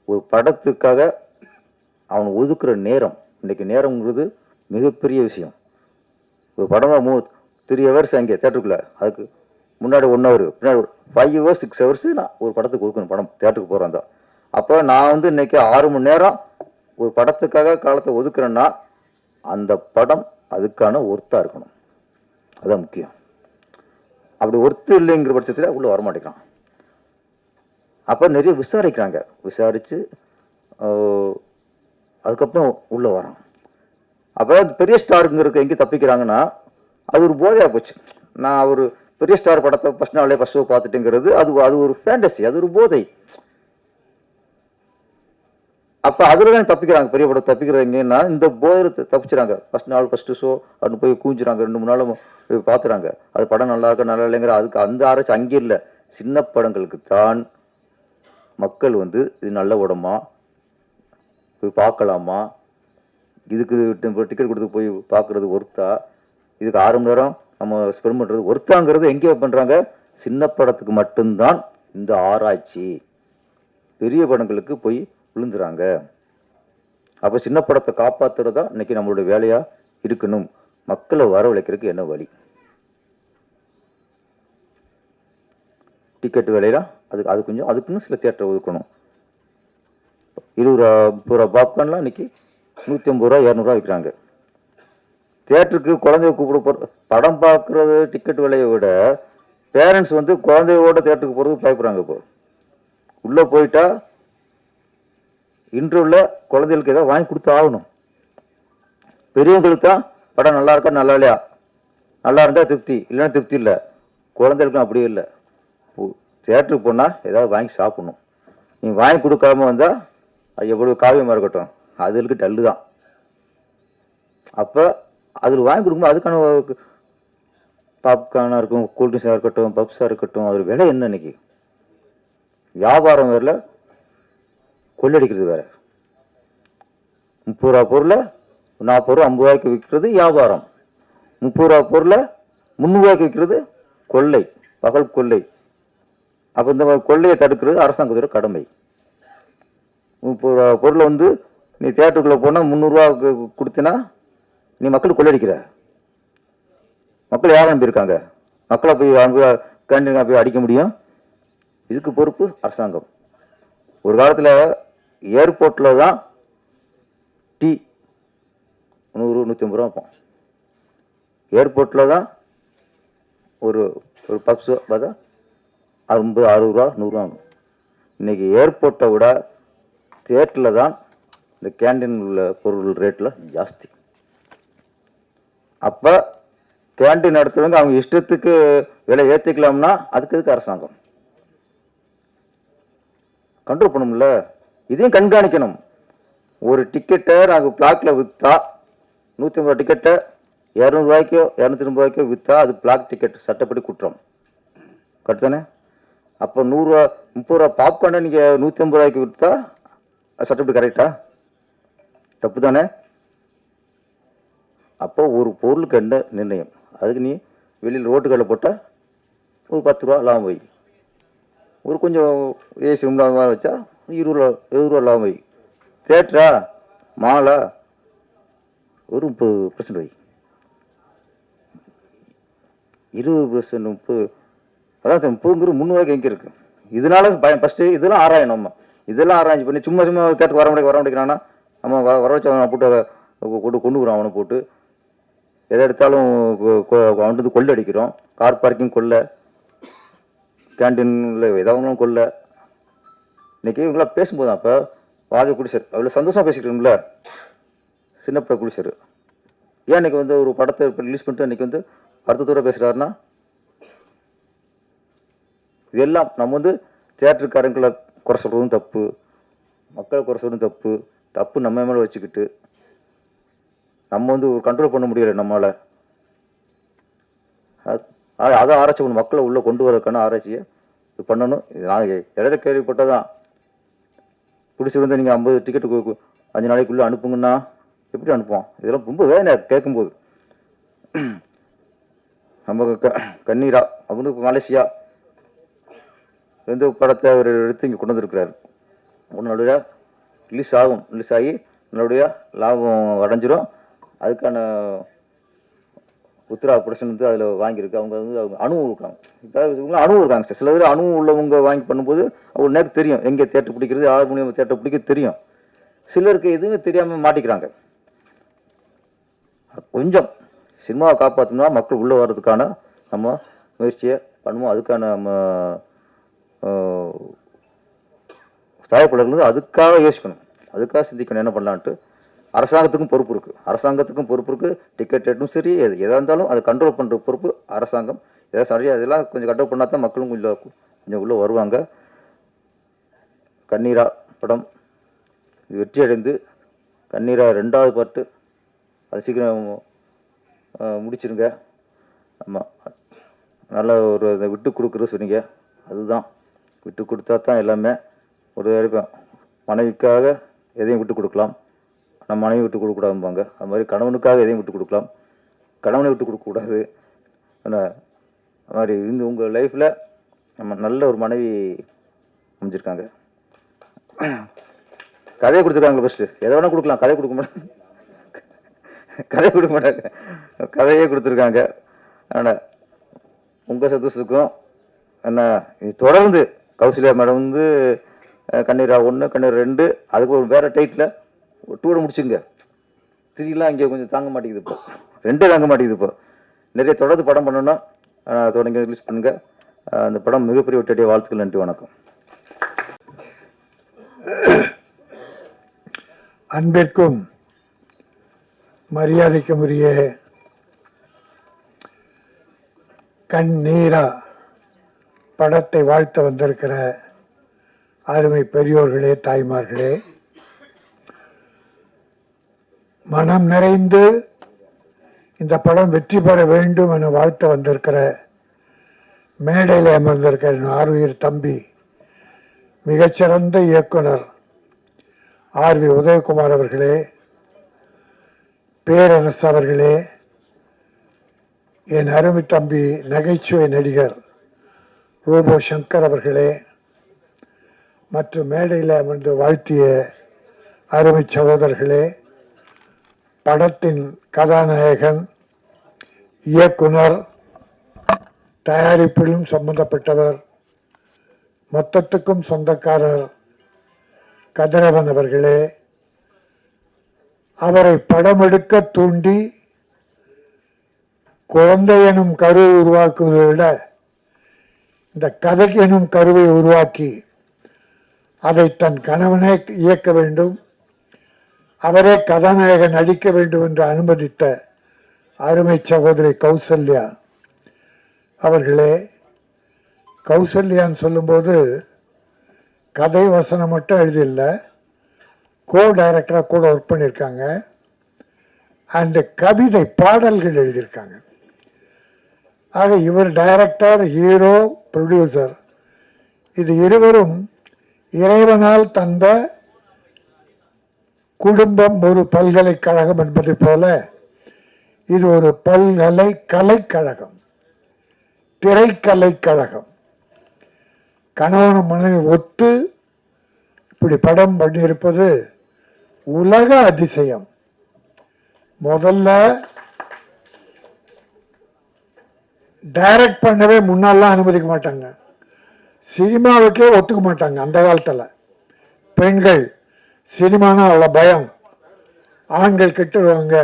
ஒரு படத்துக்காக அவன் ஒதுக்குற நேரம், இன்னைக்கு நேரம்ங்கிறது மிகப்பெரிய விஷயம். ஒரு படம் 3 ஹவர்ஸ் அங்கே தேட்டருக்குள்ளே, அதுக்கு முன்னாடி 1 ஹவர், பின்னாடி 5 ஹவர்ஸ் 6 ஹவர்ஸ் நான் ஒரு படத்துக்கு ஒதுக்கணும். படம் தேட்டருக்கு போகிறேன் தான். அப்போ நான் இன்னைக்கு 6 மணி நேரம் ஒரு படத்துக்காக காலத்தை ஒதுக்குறேன்னா அந்த படம் அதுக்கான ஒர்த்தாக இருக்கணும். அதுதான் முக்கியம். அப்படி ஒர்த்து இல்லைங்கிற பட்சத்தில் உள்ளே வரமாட்டேங்கிறான். அப்போ நிறைய விசாரிக்கிறாங்க, விசாரித்து அதுக்கப்புறம் உள்ளே வரான். அப்போ பெரிய ஸ்டாருங்கிறதுக்கு எங்கே தப்பிக்கிறாங்கன்னா அது ஒரு போதையாக போச்சு. நான் ஒரு பெரிய ஸ்டார் படத்தை ஃபஸ்ட் நாளே ஃபஸ்ட் ஷோ பார்த்துட்டேங்கிறது அது ஒரு ஃபேண்டசி, அது ஒரு போதை. அப்போ அதில் தான் தப்பிக்கிறாங்க. பெரிய படம் தப்பிக்கிறது எங்கன்னா இந்த போதை தப்பிச்சுறாங்க. ஃபஸ்ட் நாள் ஃபஸ்ட்டு ஷோ அப்படின்னு போய் கூஞ்சுறாங்க, 2-3 நாளும் போய் பார்த்துறாங்க. அது படம் நல்லா இருக்கா நல்லா இல்லைங்கிற அதுக்கு அந்த ஆராய்ச்சி அங்கே இல்லை. சின்ன படங்களுக்கு தான் மக்கள் இது நல்ல படமா போய் பார்க்கலாமா, இதுக்கு டிக்கெட் கொடுத்து போய் பார்க்குறது ஒர்த்தா, இதுக்கு 6 மணி நேரம் நம்ம ஸ்பெண்ட் பண்ணுறது ஒர்த்தாங்கிறது எங்கே பண்ணுறாங்க? சின்ன படத்துக்கு மட்டும்தான் இந்த ஆராய்ச்சி. பெரிய படங்களுக்கு போய் விழுந்துறாங்க. அப்போ சின்ன படத்தை காப்பாற்றுறதா இன்னைக்கு நம்மளுடைய வேலையாக இருக்கணும். மக்களை வரவழைக்கிறதுக்கு என்ன வழி? டிக்கெட் விலையெல்லாம் அதுக்குன்னு சில தியேட்டரை ஒதுக்கணும். 20 ரூபா பாப்கார்ன்லாம் இன்னைக்கு 150 ரூபா 200 ரூபா விற்கிறாங்க. தியேட்டருக்கு குழந்தைய கூப்பிட போகிற படம் பார்க்குறது டிக்கெட் விலையை விட பேரண்ட்ஸ் குழந்தையோட தியேட்டருக்கு போகிறதுக்கு பயப்படுறாங்க. இப்போ உள்ளே போயிட்டா இன்டர்வியூவில் குழந்தைகளுக்கு ஏதாவது வாங்கி கொடுத்து ஆகணும். பெரியவங்களுக்கு தான் படம் நல்லா இருக்கா நல்லா இல்லையா, நல்லா இருந்தால் திருப்தி, இல்லைன்னா திருப்தி இல்லை. குழந்தைகளுக்கும் அப்படியே இல்லை. தியேட்டருக்கு போனால் ஏதாவது வாங்கி சாப்பிடணும். நீ வாங்கி கொடுக்காம வந்தால் அது எவ்வளோ காவியமாக இருக்கட்டும், அதுகளுக்கு டல்லு தான். அப்போ அதில் வாங்கி கொடுக்கும்போது அதுக்கான பாப்கார்னாக இருக்கும், கூல்ட்ரிங்ஸாக இருக்கட்டும், பப்ஸாக இருக்கட்டும், அது விலை என்ன? இன்னைக்கு வியாபாரம் வேறு, கொள்ளடிக்கிறது வேறு. 30 ரூபா பொருளை 40 ரூபா 50 ரூபாய்க்கு விற்கிறது வியாபாரம். 30 ரூபா பொருளை 300 ரூபாய்க்கு விற்கிறது கொள்ளை, பகல் கொள்ளை. அப்போ இந்த மாதிரி கொள்ளையை தடுக்கிறது அரசாங்கத்தோட கடமை. 30 ரூபா பொருளை நீ தியேட்டருக்குள்ளே போனால் 300 ரூபா கொடுத்தினா நீ மக்களுக்கு கொள்ளடிக்கிற. மக்கள் யார் அனுப்பியிருக்காங்க? மக்களை போய் கேண்டீனாக போய் அடிக்க முடியும்? இதுக்கு பொறுப்பு அரசாங்கம். ஒரு காலத்தில் ஏர்போர்ட்டில் தான் டீ 100-150 ரூபா வைப்போம். ஏர்போர்ட்டில் தான் ஒரு பப்ஸு பார்த்தா 50-60 ரூபா 100 ரூபா. இன்னைக்கு ஏர்போர்ட்டை விட தியேட்டரில் தான் இந்த கேண்டீன் உள்ள பொருள் ரேட்டில் ஜாஸ்தி. அப்போ கேண்டீன் நடத்துறவங்க அவங்க இஷ்டத்துக்கு விலை ஏற்றிக்கலாம்னா அதுக்கு எதுக்கு அரசாங்கம் கண்ட்ரோல் பண்ணணும்ல? இதையும் கண்காணிக்கணும். ஒரு டிக்கெட்டை நாங்கள் பிளாக்ல விற்றா 150 டிக்கெட்டை 200 ரூபாய்க்கோ 250 ரூபாய்க்கோ விற்றா அது பிளாக் டிக்கெட், சட்டப்படி குற்றம். கரெக்ட் தானே? அப்போ 100 ரூபா 30 ரூபா பாப்கார்னை நீங்கள் 150 ரூபாய்க்கு விற்றா சட்டப்படி கரெக்டா? தப்பு தானே? அப்போ ஒரு பொருளுக்கு என்ன நிர்ணயம்? அதுக்கு நீ வெளியில் ரோட்டுகளில் போட்டால் ஒரு 10 ரூபா லாபம் வை, ஒரு கொஞ்சம் ஏசி ரூம்லாம் வச்சா 20 ரூபா 20 ரூபா லாபம் வை, தேட்டரா மாலா ஒரு 30% வை, 20% 30, அதாவது 30ங்கிறது 300 ரூபாய்க்கு எங்கே இருக்குது? இதனால ஃபஸ்ட்டு இதெல்லாம் ஆராயணும். நம்ம இதெல்லாம் ஆராய்ச்சி பண்ணி சும்மா தேட்டருக்கு வர முடிக்கிறான்னா நம்ம வர வச்சு அவனை போட்டு கொண்டுக்குறோம். அவனை போட்டு எதை எடுத்தாலும் அவன்ட்டு கொள்ளை அடிக்கிறோம். கார் பார்க்கிங் கொள்ளை, கேன்டீனில் எதாவது கொள்ளை. இன்றைக்கி இவங்களாம் பேசும்போது அப்போ வாகை குடிசார் அவ்வளோ சந்தோஷமாக பேசிக்கிட்டோம்ல, சின்னப்பட குடிசார். ஏன் இன்றைக்கி வந்து ஒரு படத்தை ரிலீஸ் பண்ணிட்டு இன்றைக்கி வந்து வருத்தத்தோடு பேசுகிறாருன்னா இதெல்லாம் நம்ம வந்து தியேட்டருக்காரங்களை குறை சொல்கிறதும் தப்பு, மக்களை குறை சொல்கிறதும் தப்பு. தப்பு நம்ம மேலே வச்சுக்கிட்டு நம்ம வந்து ஒரு கண்ட்ரோல் பண்ண முடியலை நம்மளால். அதை ஆராய்ச்சி பண்ணணும், மக்களை உள்ளே கொண்டு வரதுக்கான ஆராய்ச்சியை இது பண்ணணும். இது நான் இடையில கேள்விப்பட்டதான். பிடிச்சிருந்து நீங்கள் 50 டிக்கெட்டு 5 நாளைக்குள்ளே அனுப்புங்கன்னா எப்படி அனுப்புவோம்? இதெல்லாம் ரொம்ப வேதனை கேட்கும்போது. நம்ம கண்ணீரா அவங்க மலேசியா படத்தை அவர் எடுத்து இங்கே கொண்டு வந்துருக்கிறாரு. நல்லபடியாக ரிலீஸ் ஆகும், ரிலீஸ் ஆகி நல்லபடியாக லாபம் அடைஞ்சிரும். அதுக்கான உத்தரா ப்ரொடக்ஷன் வந்து அதில் வாங்கியிருக்கு. அவங்க வந்து அவங்க அணுவும் இருக்காங்க. இப்போ இவங்களாம் அணுவும் இருக்காங்க சார். சில இதில் அணுவும் உள்ளவங்க வாங்கி பண்ணும்போது அவங்களுக்கு நேரம் தெரியும் எங்கே தேட்டர் பிடிக்கிறது, 6 மணி தேட்டர் பிடிக்க தெரியும். சிலருக்கு எதுவுமே தெரியாமல் மாட்டிக்கிறாங்க. கொஞ்சம் சினிமாவை காப்பாற்றணும்னா மக்கள் உள்ளே வர்றதுக்கான நம்ம முயற்சியை பண்ணுவோம். அதுக்கான நம்ம தயாரிப்பாளர்கள் அதுக்காக யோசிக்கணும், அதுக்காக சிந்திக்கணும் என்ன பண்ணலான்ட்டு. அரசாங்கத்துக்கும் பொறுப்பு இருக்குது, அரசாங்கத்துக்கும் பொறுப்பு இருக்குது. டிக்கெட் ரேட்டும் சரி எதாக இருந்தாலும் அதை கண்ட்ரோல் பண்ணுற பொறுப்பு அரசாங்கம். எதாவது சரியாக இதெல்லாம் கொஞ்சம் கண்ட்ரோல் பண்ணால் தான் மக்களும் கொஞ்சம் உள்ளே வருவாங்க. கண்ணீரா படம் இது வெற்றி அடைந்து கண்ணீரா 2வது பார்ட்டு அது சீக்கிரம் முடிச்சிருங்க. ஆமாம், நல்ல ஒரு அதை விட்டு கொடுக்குறது சொன்னீங்க. அதுதான் விட்டு கொடுத்தா தான் எல்லாமே. ஒரு மனைவிக்காக எதையும் விட்டு கொடுக்கலாம், நம்ம மனைவி விட்டு கொடுக்கக்கூடாதும்பாங்க. அது மாதிரி கணவனுக்காக எதையும் விட்டு கொடுக்கலாம், கணவனை விட்டு கொடுக்கக்கூடாது. ஆனால் அது மாதிரி இந்த உங்கள் லைஃப்பில் நம்ம நல்ல ஒரு மனைவி அமைஞ்சிருக்காங்க. கதையை கொடுத்துருக்காங்க. ஃபஸ்ட்டு எதை வேணால் கொடுக்கலாம், கதையை கொடுக்க மாட்டாங்க, கதையை கொடுக்க மாட்டாங்க, கதையே கொடுத்துருக்காங்க. ஆனால் உங்கள் சந்தோஷத்துக்கும் என்ன இது தொடர்ந்து கௌசல்யா மேடம் வந்து கண்ணீரா 1 கண்ணீர் 2 அதுக்கு ஒரு வேறு டைட்டில் 2 முடிச்சுங்க. 3லாம் இங்கே கொஞ்சம் தாங்க மாட்டேங்குது, இப்போ 2 தாங்க மாட்டேங்குது. இப்போ நிறைய தொடர்ந்து படம் பண்ணணும்னா தொடங்கி ரிலீஸ் பண்ணுங்கள். அந்த படம் மிகப்பெரிய வெற்றியடைய வாழ்த்துக்கள். நன்றி, வணக்கம். அன்பிற்கும் மரியாதைக்கும் உரிய கண்ணீரா படத்தை வாழ்த்த வந்திருக்கிற அருமை பெரியோர்களே, தாய்மார்களே, மனம் நிறைந்து இந்த படம் வெற்றி பெற வேண்டும் என வாழ்த்த வந்திருக்கிற மேடையில் அமர்ந்திருக்கிற ஆருயிர் தம்பி, மிகச்சிறந்த இயக்குனர் ஆர்.வி. உதயகுமார் அவர்களே, பேரரசு அவர்களே, என் அருமை தம்பி நகைச்சுவை நடிகர் ரோபோ சங்கர் அவர்களே, மற்றும் மேடையில் அமர்ந்து வாழ்த்திய அருமை சகோதரர்களே, படத்தின் கதாநாயகன், இயக்குனர், தயாரிப்பிலும் சம்பந்தப்பட்டவர், மொத்தத்துக்கும் சொந்தக்காரர் கதிரவன் அவர்களே, அவரை படம் எடுக்க தூண்டி குழந்தை எனும் கருவை உருவாக்குவதை விட இந்த கதை எனும் கருவை உருவாக்கி அதை தன் கணவனே இயக்க வேண்டும், அவரே கதாநாயகன் நடிக்க வேண்டும் என்று அனுமதித்த அருமை சகோதரி கௌசல்யா அவர்களே, கௌசல்யான்னு சொல்லும்போது கதை வசனம் மட்டும் எழுதியில்லை, கோ டைரக்டராக கூட ஒர்க் பண்ணியிருக்காங்க, அண்டு கவிதை பாடல்கள் எழுதியிருக்காங்க. ஆக இவர் டைரக்டர், ஹீரோ, ப்ரொடியூசர், இது இருவரும் இறைவனால் தந்த குடும்பம் ஒரு பல்கலைக்கழகம் என்பதை போல இது ஒரு கலைக்கழகம், திரைக்கலைக்கழகம். கணவன் மனைவி ஒத்து இப்படி படம் பண்ணியிருப்பது உலக அதிசயம். முதல்ல டைரக்ட் பண்ணவே முன்னாலாம் அனுமதிக்க மாட்டாங்க, சினிமாவுக்கே ஒத்துக்க மாட்டாங்க. அந்த காலத்தில் பெண்கள் சினிமானா அவ்வளோ பயம், ஆண்கள் கெட்டுடுவாங்க,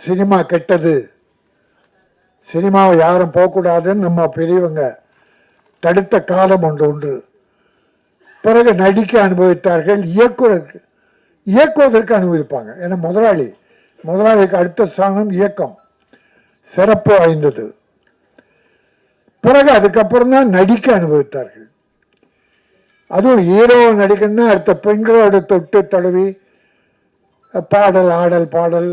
சினிமா கெட்டது, சினிமாவை யாரும் போகக்கூடாதுன்னு நம்ம பெரியவங்க தடுத்த காலம் உண்டு. பிறகு நடிக்க அனுபவித்தார்கள், இயக்குவதற்கு அனுபவிப்பாங்க. ஏன்னா முதலாளிக்கு அடுத்த ஸ்தானம் இயக்கம், சிறப்பு வாய்ந்தது. பிறகு அதுக்கப்புறம் தான் நடிக்க அனுபவித்தார்கள். அதுவும் ஹீரோ நடிக்கணும்னா அடுத்த பெண்களோட தொட்டு தடவி பாடல், ஆடல், பாடல்,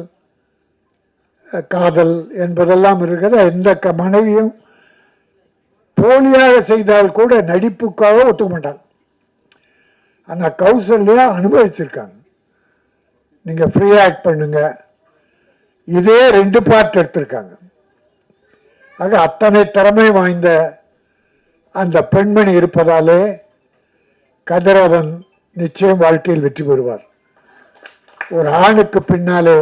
காதல் என்பதெல்லாம் இருக்கிறது. எந்த மனைவியும் போலியாக செய்தால் கூட நடிப்புக்காக ஒத்துக்க மாட்டாங்க. ஆனால் கௌசல்யா அனுபவிச்சிருக்காங்க. நீங்கள் ஃப்ரீ ஆக்ட் பண்ணுங்க, இதே 2 பார்ட் எடுத்திருக்காங்க. ஆக அத்தனை திறமை வாய்ந்த அந்த பெண்மணி இருப்பதாலே கதிரவன் நிச்சயம் வாழ்க்கையில் வெற்றி பெறுவார். ஒரு ஆணுக்கு பின்னாலே,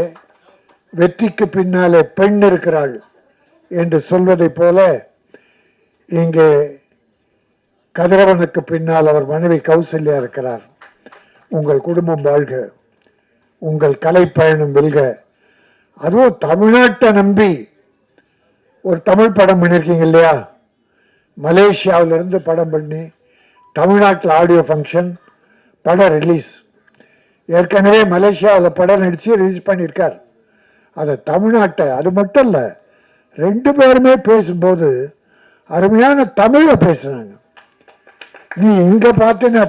வெற்றிக்கு பின்னாலே பெண் இருக்கிறாள் என்று சொல்வதைப் போல இங்கே கதிரவனுக்கு பின்னால் அவர் மனைவி கௌசல்யா இருக்கிறார். உங்கள் குடும்பம் வாழ்க, உங்கள் கலை பயணம் வெல்க. அதுவும் தமிழ்நாட்டை நம்பி ஒரு தமிழ் படம் பண்ணியிருக்கீங்க இல்லையா? மலேசியாவிலிருந்து படம் பண்ணி தமிழ்நாட்டில் ஆடியோ ஃபங்க்ஷன், படம் ரிலீஸ். ஏற்கனவே மலேசியாவில் படம் நடித்து ரிலீஸ் பண்ணியிருக்கார். அதை தமிழ்நாட்டை, அது மட்டும் இல்லை, 2 பேருமே பேசும்போது அருமையான தமிழை பேசுனாங்க. நீ இங்கே பார்த்தீங்கன்னா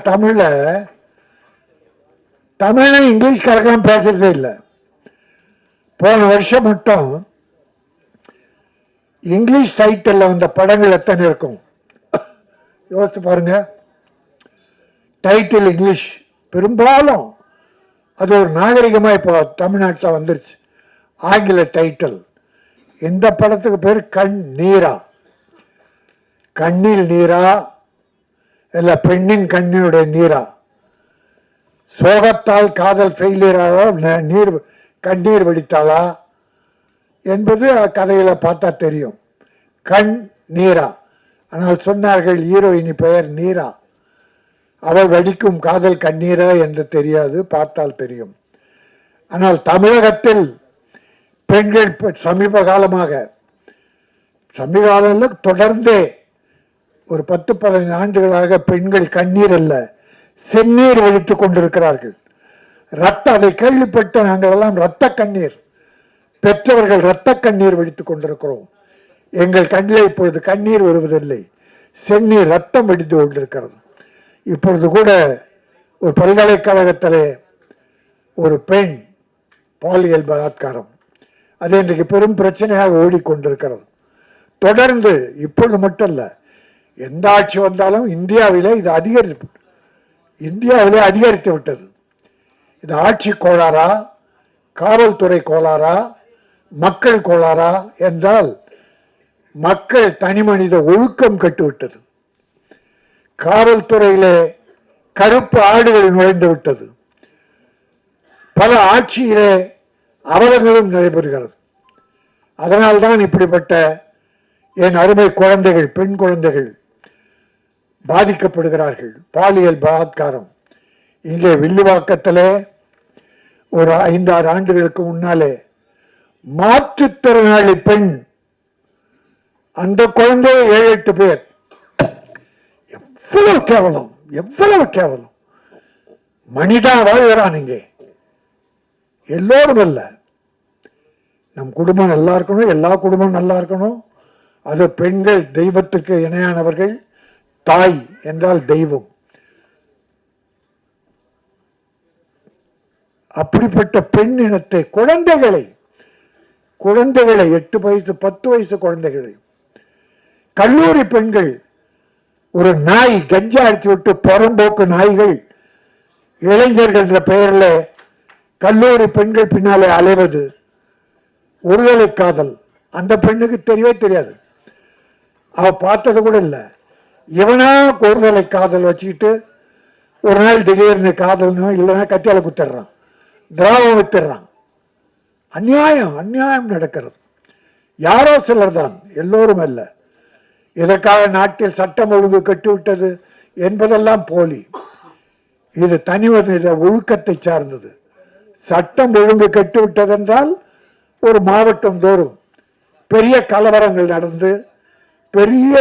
தமிழை இங்கிலீஷ் கலக்காம பேசுறதே இல்லை. போன வருஷம் மட்டும் இங்கிலீஷ் டைட்டில் வந்த படங்கள் எத்தனை இருக்கும் யோசித்து பாருங்க. டைட்டில் இங்கிலீஷ், பெரும்பாலும் அது ஒரு நாகரிகமாக இப்போ தமிழ்நாட்டில் வந்துருச்சு. ஆங்கில டைட்டில். இந்த படத்துக்கு பேர் கண்ணீரா, கண்ணில் நீரா இல்லை பெண்ணின் கண்ணினுடைய நீரா, சோகத்தால் காதல் ஃபெயிலியராக கண்ணீர் வடித்தாளா என்பது கதையில் பார்த்தா தெரியும். கண் நீரா. ஆனால் சொன்னார்கள் ஹீரோயினி பெயர் நீரா, அவள் வடிக்கும் காதல் கண்ணீரா என்று தெரியாது, பார்த்தால் தெரியும். ஆனால் தமிழகத்தில் பெண்கள் சமீப காலத்தில் தொடர்ந்தே ஒரு 10-15 ஆண்டுகளாக பெண்கள் கண்ணீர் அல்ல செந்நீர் வடித்துக் கொண்டிருக்கிறார்கள். அதை கேள்விப்பட்டு நாங்கள் எல்லாம் இரத்த கண்ணீர் பெற்றவர்கள் இரத்த கண்ணீர் வடித்துக் கொண்டிருக்கிறோம். எங்கள் கண்ணில் இப்பொழுது கண்ணீர் வருவதில்லை, செந்நீர் ரத்தம் வடித்து கொண்டிருக்கிறது. இப்பொழுது கூட ஒரு பல்கலைக்கழகத்திலே ஒரு பெண் பாலியல் பலாத்காரம், அது இன்றைக்கு பெரும் பிரச்சனையாக ஓடிக்கொண்டிருக்கிறது. தொடர்ந்து இப்பொழுது மட்டும் இல்லை, எந்த ஆட்சி வந்தாலும் இந்தியாவிலே இது அதிகரித்து விட்டது. இது ஆட்சி கோளாறா, காவல்துறை கோளாறா, மக்கள் கோளாறா என்றால் மக்கள் தனி மனித ஒழுக்கம் கட்டுவிட்டது. காவல்துறையிலே கருப்பு ஆடுகள் நுழைந்து விட்டது. பல ஆட்சியிலே அவலங்களும் நடைபெறுகிறது. அதனால்தான் இப்படிப்பட்ட என் அருமை குழந்தைகள், பெண் குழந்தைகள் பாதிக்கப்படுகிறார்கள். பாலியல் பலாத்காரம் இங்கே வில்லிவாக்கத்திலே ஒரு 5-6 ஆண்டுகளுக்கு முன்னாலே மாற்றுத்திறனாளி பெண், அந்த குழந்தை 7-8 பேர். எவ்வளவு கேவலம், எவ்வளவு கேவலம். மனிதா வாழ்கிறான் இங்கே, எல்லோரும் அல்ல. நம் குடும்பம் நல்லா இருக்கணும், எல்லா குடும்பம் நல்லா இருக்கணும். அது பெண்கள் தெய்வத்துக்கு இணையானவர்கள். தாய் என்றால் தெய்வம். அப்படிப்பட்ட பெண் இனத்தை, குழந்தைகளை 8 வயசு 10 வயசு குழந்தைகளை, கல்லூரி பெண்கள், ஒரு நாய் கஞ்சா அடித்து விட்டு புறம்போக்கு நாய்கள் இளைஞர்கள் என்ற பெயரில் கல்லூரி பெண்கள் பின்னாலே அலைவது ஒருதலை காதல். அந்த பெண்ணுக்கு தெரியவே தெரியாது, அவ பார்த்தது கூட இல்லை. இவனா ஒருதலை காதல் வச்சுக்கிட்டு ஒரு நாள் திடீர்னு காதல்னு இல்லைன்னா கத்தியால குத்திடுறான், திராவம் வித்துடுறான். அநியாயம் நடக்கிறது. யாரோ சிலர் தான், எல்லோரும் அல்ல. இதற்காக நாட்டில் சட்டம் ஒழுங்கு கட்டுவிட்டது என்பதெல்லாம் போலி. இது தனிமனித ஒழுக்கத்தை சார்ந்தது. சட்டம் ஒழுங்கு கட்டுவிட்டது என்றால் ஒரு மாவட்டம் தோறும் பெரிய கலவரங்கள் நடந்து பெரிய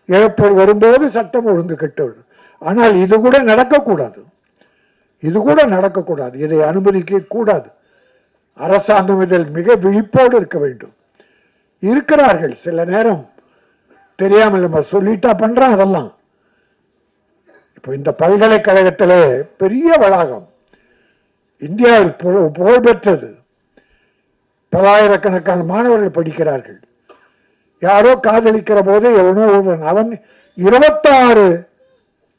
இழப்புகள் வரும்போது சட்டம் ஒழுங்கு கட்டுவிடும். ஆனால் இது கூட நடக்கக்கூடாது. இதை அனுமதிக்க கூடாது. அரசாங்கம் இதில் மிக விழிப்போடு இருக்க வேண்டும். இருக்கிறார்கள், சில நேரம் தெரியாமல் நம்ம சொல்லிட்டா பண்றான் அதெல்லாம். இப்போ இந்த பல்கலைக்கழகத்திலே பெரிய வளாகம், இந்தியாவில் புகழ்பெற்றது, பல்லாயிரக்கணக்கான மாணவர்கள் படிக்கிறார்கள். யாரோ காதலிக்கிற போது எவனோ அவன் 26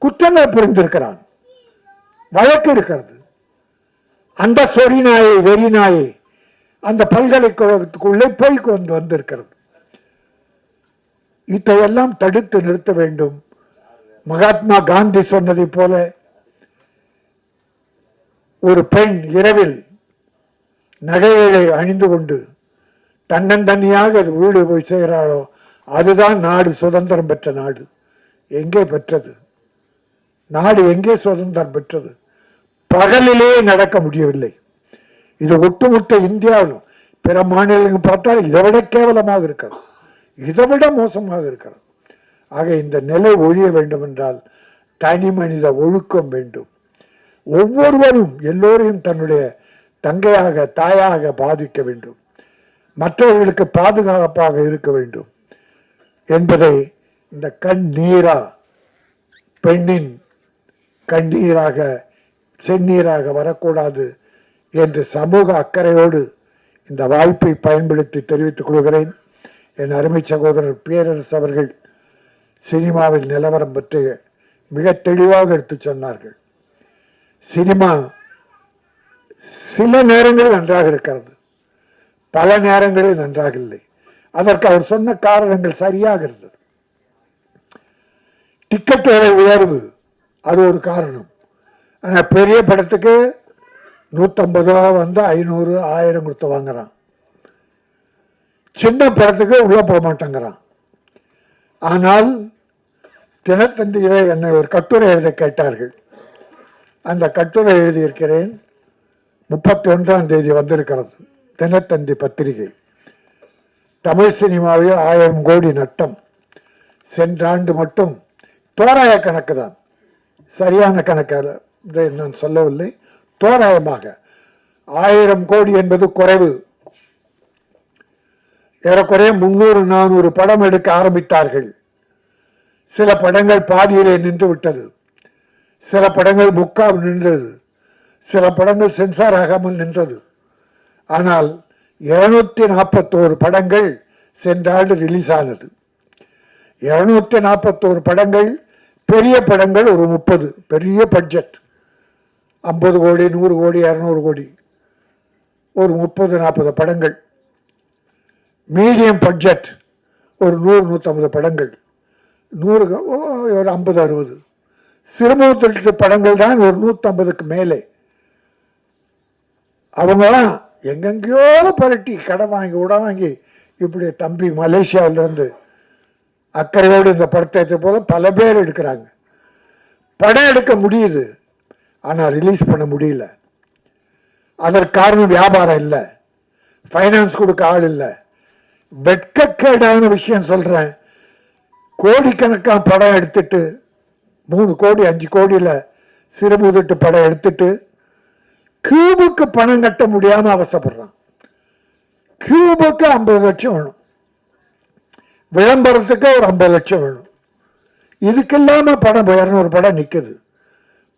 குற்றங்கள் புரிந்திருக்கிறான், வழக்கு இருக்கிறது. அந்த சொறி நாயை, வெறி நாயை அந்த பல்கலைக்கழகத்துக்குள்ளே போய் கொண்டு வந்திருக்கிறது. இதையெல்லாம் தடுத்து நிறுத்த வேண்டும். மகாத்மா காந்தி சொன்னதை போல ஒரு பெண் இரவில் நகைகளை அணிந்து கொண்டு தன்னந்தனியாக வீடு போய் செய்கிறாளோ அதுதான் நாடு சுதந்திரம் பெற்ற நாடு. எங்கே பெற்றது நாடு? எங்கே சுதந்திரம் பெற்றது? பகலிலே நடக்க முடியவில்லை. இது ஒட்டுமொத்த இந்தியாவிலும் பிற மாநிலங்கள் பார்த்தால் இதை விட கேவலமாக இருக்கிறது, இதை விட மோசமாக இருக்கிறது. ஆக இந்த நிலை ஒழிய வேண்டும் என்றால் தனி மனித ஒழுக்கம் வேண்டும். ஒவ்வொருவரும் எல்லோரையும் தன்னுடைய தங்கையாக, தாயாக பாதிக்க வேண்டும். மற்றவர்களுக்கு பாதுகாப்பாக இருக்க வேண்டும் என்பதை இந்த கண்ணீரா, பெண்ணின் கண்ணீராக செந்நீராக வரக்கூடாது என்று சமூக அக்கறையோடு இந்த வாய்ப்பை பயன்படுத்தி தெரிவித்துக் கொள்கிறேன். என் அருமை சகோதரர் பேரரசு அவர்கள் சினிமாவில் நிலவரம் பற்றி மிக தெளிவாக எடுத்து சொன்னார்கள். சினிமா சில நேரங்களில் நன்றாக இருக்கிறது, பல நேரங்களில் நன்றாக இல்லை. அதற்கு அவர் சொன்ன காரணங்கள் சரியாக இருந்தது. டிக்கெட் விலை உயர்வு அது ஒரு காரணம். ஆனால் பெரிய படத்துக்கு 150 ரூபா வந்து 500, 1000 கொடுத்து வாங்குறான். சின்ன படத்துக்கு உள்ள போக மாட்டேங்கிறான். ஆனால் தினத்தந்தியிலே என்னை ஒரு கட்டுரை எழுத கேட்டார்கள். அந்த கட்டுரை எழுதியிருக்கிறேன். 31ஆம் தேதி வந்திருக்கிறது தினத்தந்தி பத்திரிகை. தமிழ் சினிமாவில் 1000 கோடி நட்டம். சென்ற ஆண்டு மட்டும் தோராய கணக்கு தான், சரியான கணக்காக நான் சொல்லவில்லை, தோராயமாக 1000 கோடி என்பது குறைவு. ஏறக்குறைய 300-400 படம் எடுக்க ஆரம்பித்தார்கள். சில படங்கள் பாதியிலே நின்று விட்டது, சில படங்கள் முக்கால் நின்றது, சில படங்கள் சென்சார் ஆகாமல் நின்றது. ஆனால் 241 படங்கள் சென்ற ஆண்டு ரிலீஸ் ஆனது. 241 படங்கள், பெரிய படங்கள் ஒரு 30, பெரிய பட்ஜெட் 50 கோடி, 100 கோடி, 200 கோடி, ஒரு 30-40 படங்கள். மீடியம் பட்ஜெட் ஒரு 100-150 படங்கள், 100 ஒரு 50-60. சிறுமுகத்து படங்கள் தான் ஒரு 150க்கு மேலே. அவங்களாம் எங்கெங்கேயோ புரட்டி கடன் வாங்கி உட வாங்கி இப்படி தம்பி மலேசியாவிலிருந்து அக்கறையோடு இந்த படத்தை போல பல பேர் எடுக்கிறாங்க. படம் எடுக்க முடியுது, ஆனால் ரிலீஸ் பண்ண முடியல. அதற்கு காரணம் வியாபாரம் இல்லை, ஃபைனான்ஸ் கொடுக்க ஆள் இல்லை. வெட்கக்கேடான விஷயம் சொல்றேன். கோடிக்கணக்கான படம் எடுத்துட்டு 3 கோடி 5 கோடியில் சிறுமுதட்டு படம் எடுத்துட்டு கியூபுக்கு பணம் கட்ட முடியாம அவசப்படுறான். கியூபுக்கு 50 லட்சம் வேணும், விளம்பரத்துக்கு ஒரு 50 லட்சம் வேணும். இதுக்கு இல்லாம படம் 200 படம் நிக்குது.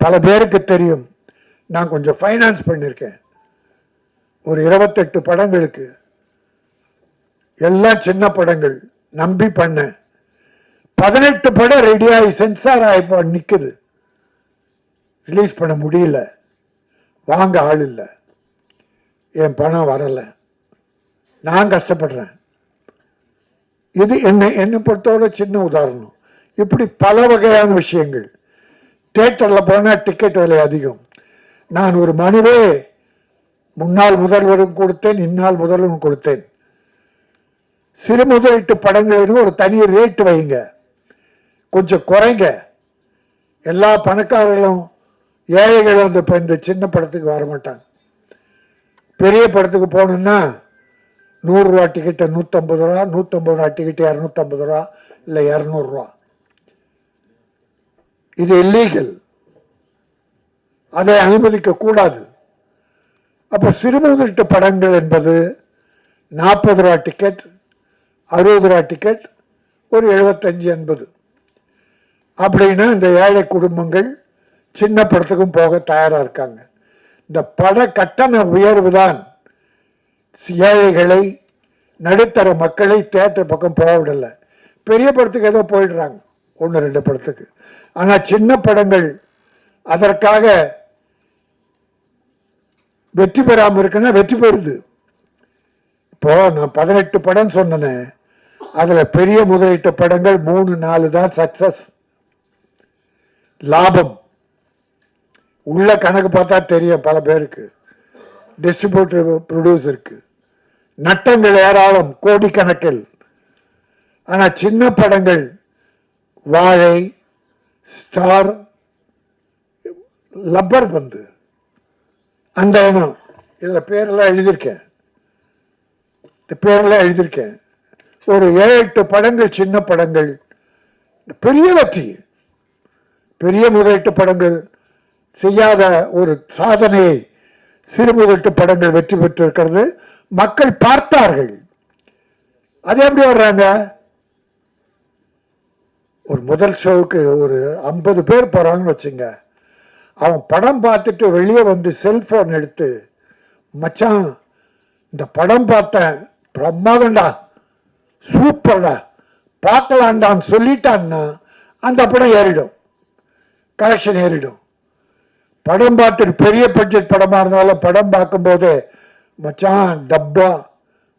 பல பேருக்கு தெரியும், நான் கொஞ்சம் ஃபைனான்ஸ் பண்ணியிருக்கேன். ஒரு 28 படங்களுக்கு, எல்லாம் சின்ன படங்கள் நம்பி பண்ண. 18 படம் ரெடியாகி சென்சார் ஆகி நிக்குது, ரிலீஸ் பண்ண முடியல, வாங்க ஆள் இல்லை, என் பணம் வரலை, நான் கஷ்டப்படுறேன். இது என்னை பொறுத்தவரை சின்ன உதாரணம். இப்படி பல வகையான விஷயங்கள். தியேட்டரில் போனால் டிக்கெட் விலை அதிகம். நான் ஒரு மனுவே முன்னாள் முதல்வரும் கொடுத்தேன், இந்நாள் முதல்வரும் கொடுத்தேன். சிறு முதலீட்டு படங்களுக்கு ஒரு தனி ரேட்டு வைங்க, கொஞ்சம் குறைங்க. எல்லா பணக்காரர்களும் ஏழைகளும் இந்த சின்ன படத்துக்கு வர மாட்டாங்க. பெரிய படத்துக்கு போகணுன்னா 100 ரூபா டிக்கெட்டை 150 ரூபா, 150 ரூபா டிக்கெட்டு 250 ரூபா, இல்லை 200 ரூபா. இது இல்லீகல், அதை அனுமதிக்க கூடாது. அப்ப சிறுமுதலீட்டு படங்கள் என்பது 40 ரூபா டிக்கெட், 60 ரூபா டிக்கெட், ஒரு 75-80. அப்படின்னா இந்த ஏழை குடும்பங்கள் சின்ன படத்துக்கும் போக தயாரா இருக்காங்க. இந்த பட கட்டண உயர்வு தான் ஏழைகளை, நடுத்தர மக்களை தியேட்டர் பக்கம் போக விடல. பெரிய படத்துக்கு ஏதோ போயிடுறாங்க, 1-2 படத்துக்கு. ஆனா சின்ன படங்கள் அதற்காக வெற்றி பெறாம இருக்குன்னா வெற்றி பெறுது. இப்போ நான் 18 படம் சொன்னேன், அதுல பெரிய முதலீட்டு படங்கள் 3-4 தான் சக்சஸ், லாபம். உள்ள கணக்கு பார்த்தா தெரியும் பல பேருக்கு, டிஸ்ட்ரிபியூட்டர் ப்ரொடியூசருக்கு நட்டங்கள் ஏராளம், கோடிக்கணக்கில். ஆனா சின்ன படங்கள் வாழை, ஸ்டார், லப்பர் பந்து, அந்த இனம், இதுல பேரெல்லாம் எழுதியிருக்கேன், ஒரு 7-8 படங்கள் சின்ன படங்கள் பெரிய வெற்றி. பெரிய முதலீட்டு படங்கள் செய்யாத ஒரு சாதனையை சிறு முதலீட்டு படங்கள் வெற்றி பெற்றிருக்கிறது. மக்கள் பார்த்தார்கள். அது எப்படி வர்றாங்க? ஒரு முதல் ஷோவுக்கு ஒரு 50 பேர் போறாங்கன்னு வச்சுங்க. அவன் படம் பார்த்துட்டு வெளியே வந்து செல்போன் எடுத்து, மச்சான் இந்த படம் பார்த்தேன், பிரமாதண்டா, சூப்பர்டா, பார்க்கலாண்டான்னு சொல்லிட்டான்னா அந்த படம் ஏறிடும், கலெக்ஷன் ஏறிடும். படம் பார்த்துட்டு பெரிய பட்ஜெட் படமா இருந்தாலும் படம் பார்க்கும்போது, மச்சான் டப்பா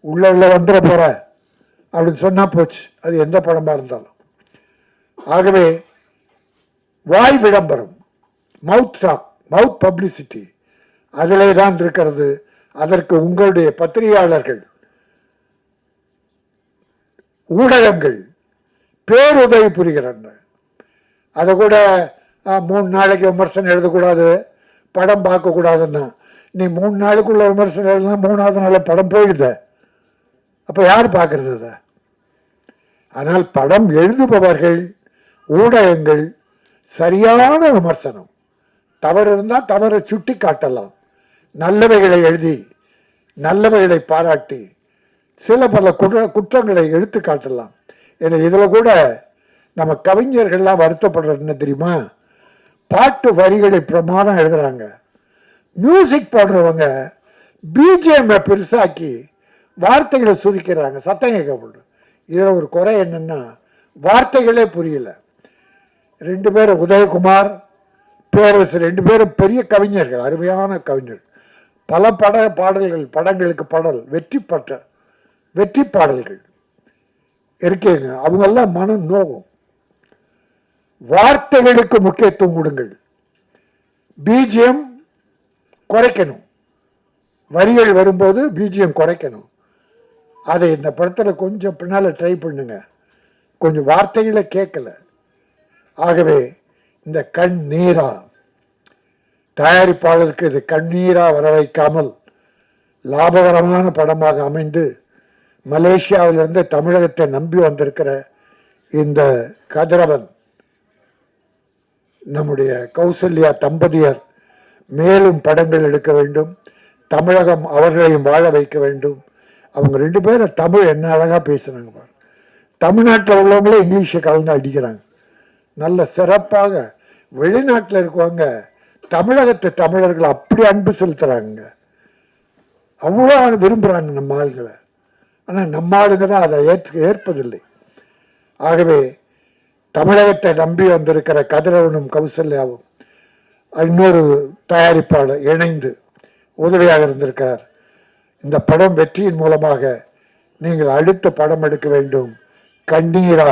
உள்ள வந்துட போற அப்படின்னு சொன்னா போச்சு, அது எந்த படமா இருந்தாலும். ஆகவே வாய் விளம்பரம், மவுத் டாக், மவுத் பப்ளிசிட்டி அதிலே தான் இருக்கிறது. அதற்கு உங்களுடைய பத்திரிகையாளர்கள், ஊடகங்கள் பேருதவி புரிகிறாங்க. அதை கூட 3 நாளைக்கு விமர்சனம் எழுதக்கூடாது, படம் பார்க்கக்கூடாதுன்னா, நீ 3 நாளுக்குள்ள விமர்சனம் எழுதுனா 3ஆவது நாள் படம் போயிடுத, அப்ப யார் பார்க்கறது அதை? ஆனால் படம் எழுதுபவர்கள், ஊடகங்கள் சரியான விமர்சனம், தவறு இருந்தால் தவறை சுட்டி காட்டலாம், நல்லவைகளை எழுதி நல்லவைகளை பாராட்டி சில பல குற்றங்களை எடுத்து காட்டலாம். இதுல கூட நம்ம கவிஞர்கள்லாம் வருத்தப்படுறது என்ன தெரியுமா? பாட்டு வரிகளை பிரமாதம் எழுதுறாங்க, மியூசிக் போடுறவங்க பிஜிஎம் பெருசாக்கி வார்த்தைகளை சுருக்கிறாங்க, சத்தம் கேட்கப்படும். இதுல ஒரு குறை என்னன்னா, வார்த்தைகளே புரியல. 2 பேரும், உதயகுமார், பேரரசு, 2 பேரும் பெரிய கவிஞர்கள், அருமையான கவிஞர்கள். பல பாடல்கள், படங்களுக்கு பாடல் வெற்றி பாடல்கள் இருக்கீங்க. அவங்கெல்லாம் மனம் நோகும். வார்த்தைகளுக்கு முக்கியத்துவம் கொடுங்கள், பிஜிஎம் குறைக்கணும், வரிகள் வரும்போது பிஜிஎம் குறைக்கணும். அதை இந்த படத்தில் கொஞ்சம் பின்னால ட்ரை பண்ணுங்க, கொஞ்சம் வார்த்தைகளை கேட்கல. ஆகவே இந்த கண்ணீரா தயாரிப்பாளருக்கு இது கண்ணீரா வர வைக்காமல் லாபகரமான படமாக அமைந்து மலேசியாவிலிருந்து தமிழகத்தை நம்பி வந்திருக்கிற இந்த கதிரவன், நம்முடைய கௌசல்யா தம்பதியர் மேலும் படங்கள் எடுக்க வேண்டும், தமிழகம் அவர்களையும் வாழ வைக்க வேண்டும். அவங்க 2 பேரும் தமிழ் என்ன அழகாக பேசுனாங்க பாரு. தமிழ்நாட்டில் உள்ளவங்களே இங்கிலீஷை கலந்து அடிக்கிறாங்க. நல்ல சிறப்பாக வெளிநாட்டில் இருக்கவங்க தமிழகத்து தமிழர்களை அப்படி அன்பு செலுத்துகிறாங்க. அவ்வளோ விரும்புகிறாங்க நம்ம ஆளுங்களை. ஆனால் நம்ம ஆளுங்க தான் அதை ஏற்பதில்லை. ஆகவே தமிழகத்தை நம்பி வந்திருக்கிற கதிரவனும் கௌசல்யாவும் இன்னொரு தயாரிப்பாளர் இணைந்து உதவியாக இருந்திருக்கிறார். இந்த படம் வெற்றியின் மூலமாக நீங்கள் அடுத்த படம் எடுக்க வேண்டும். கண்ணீரா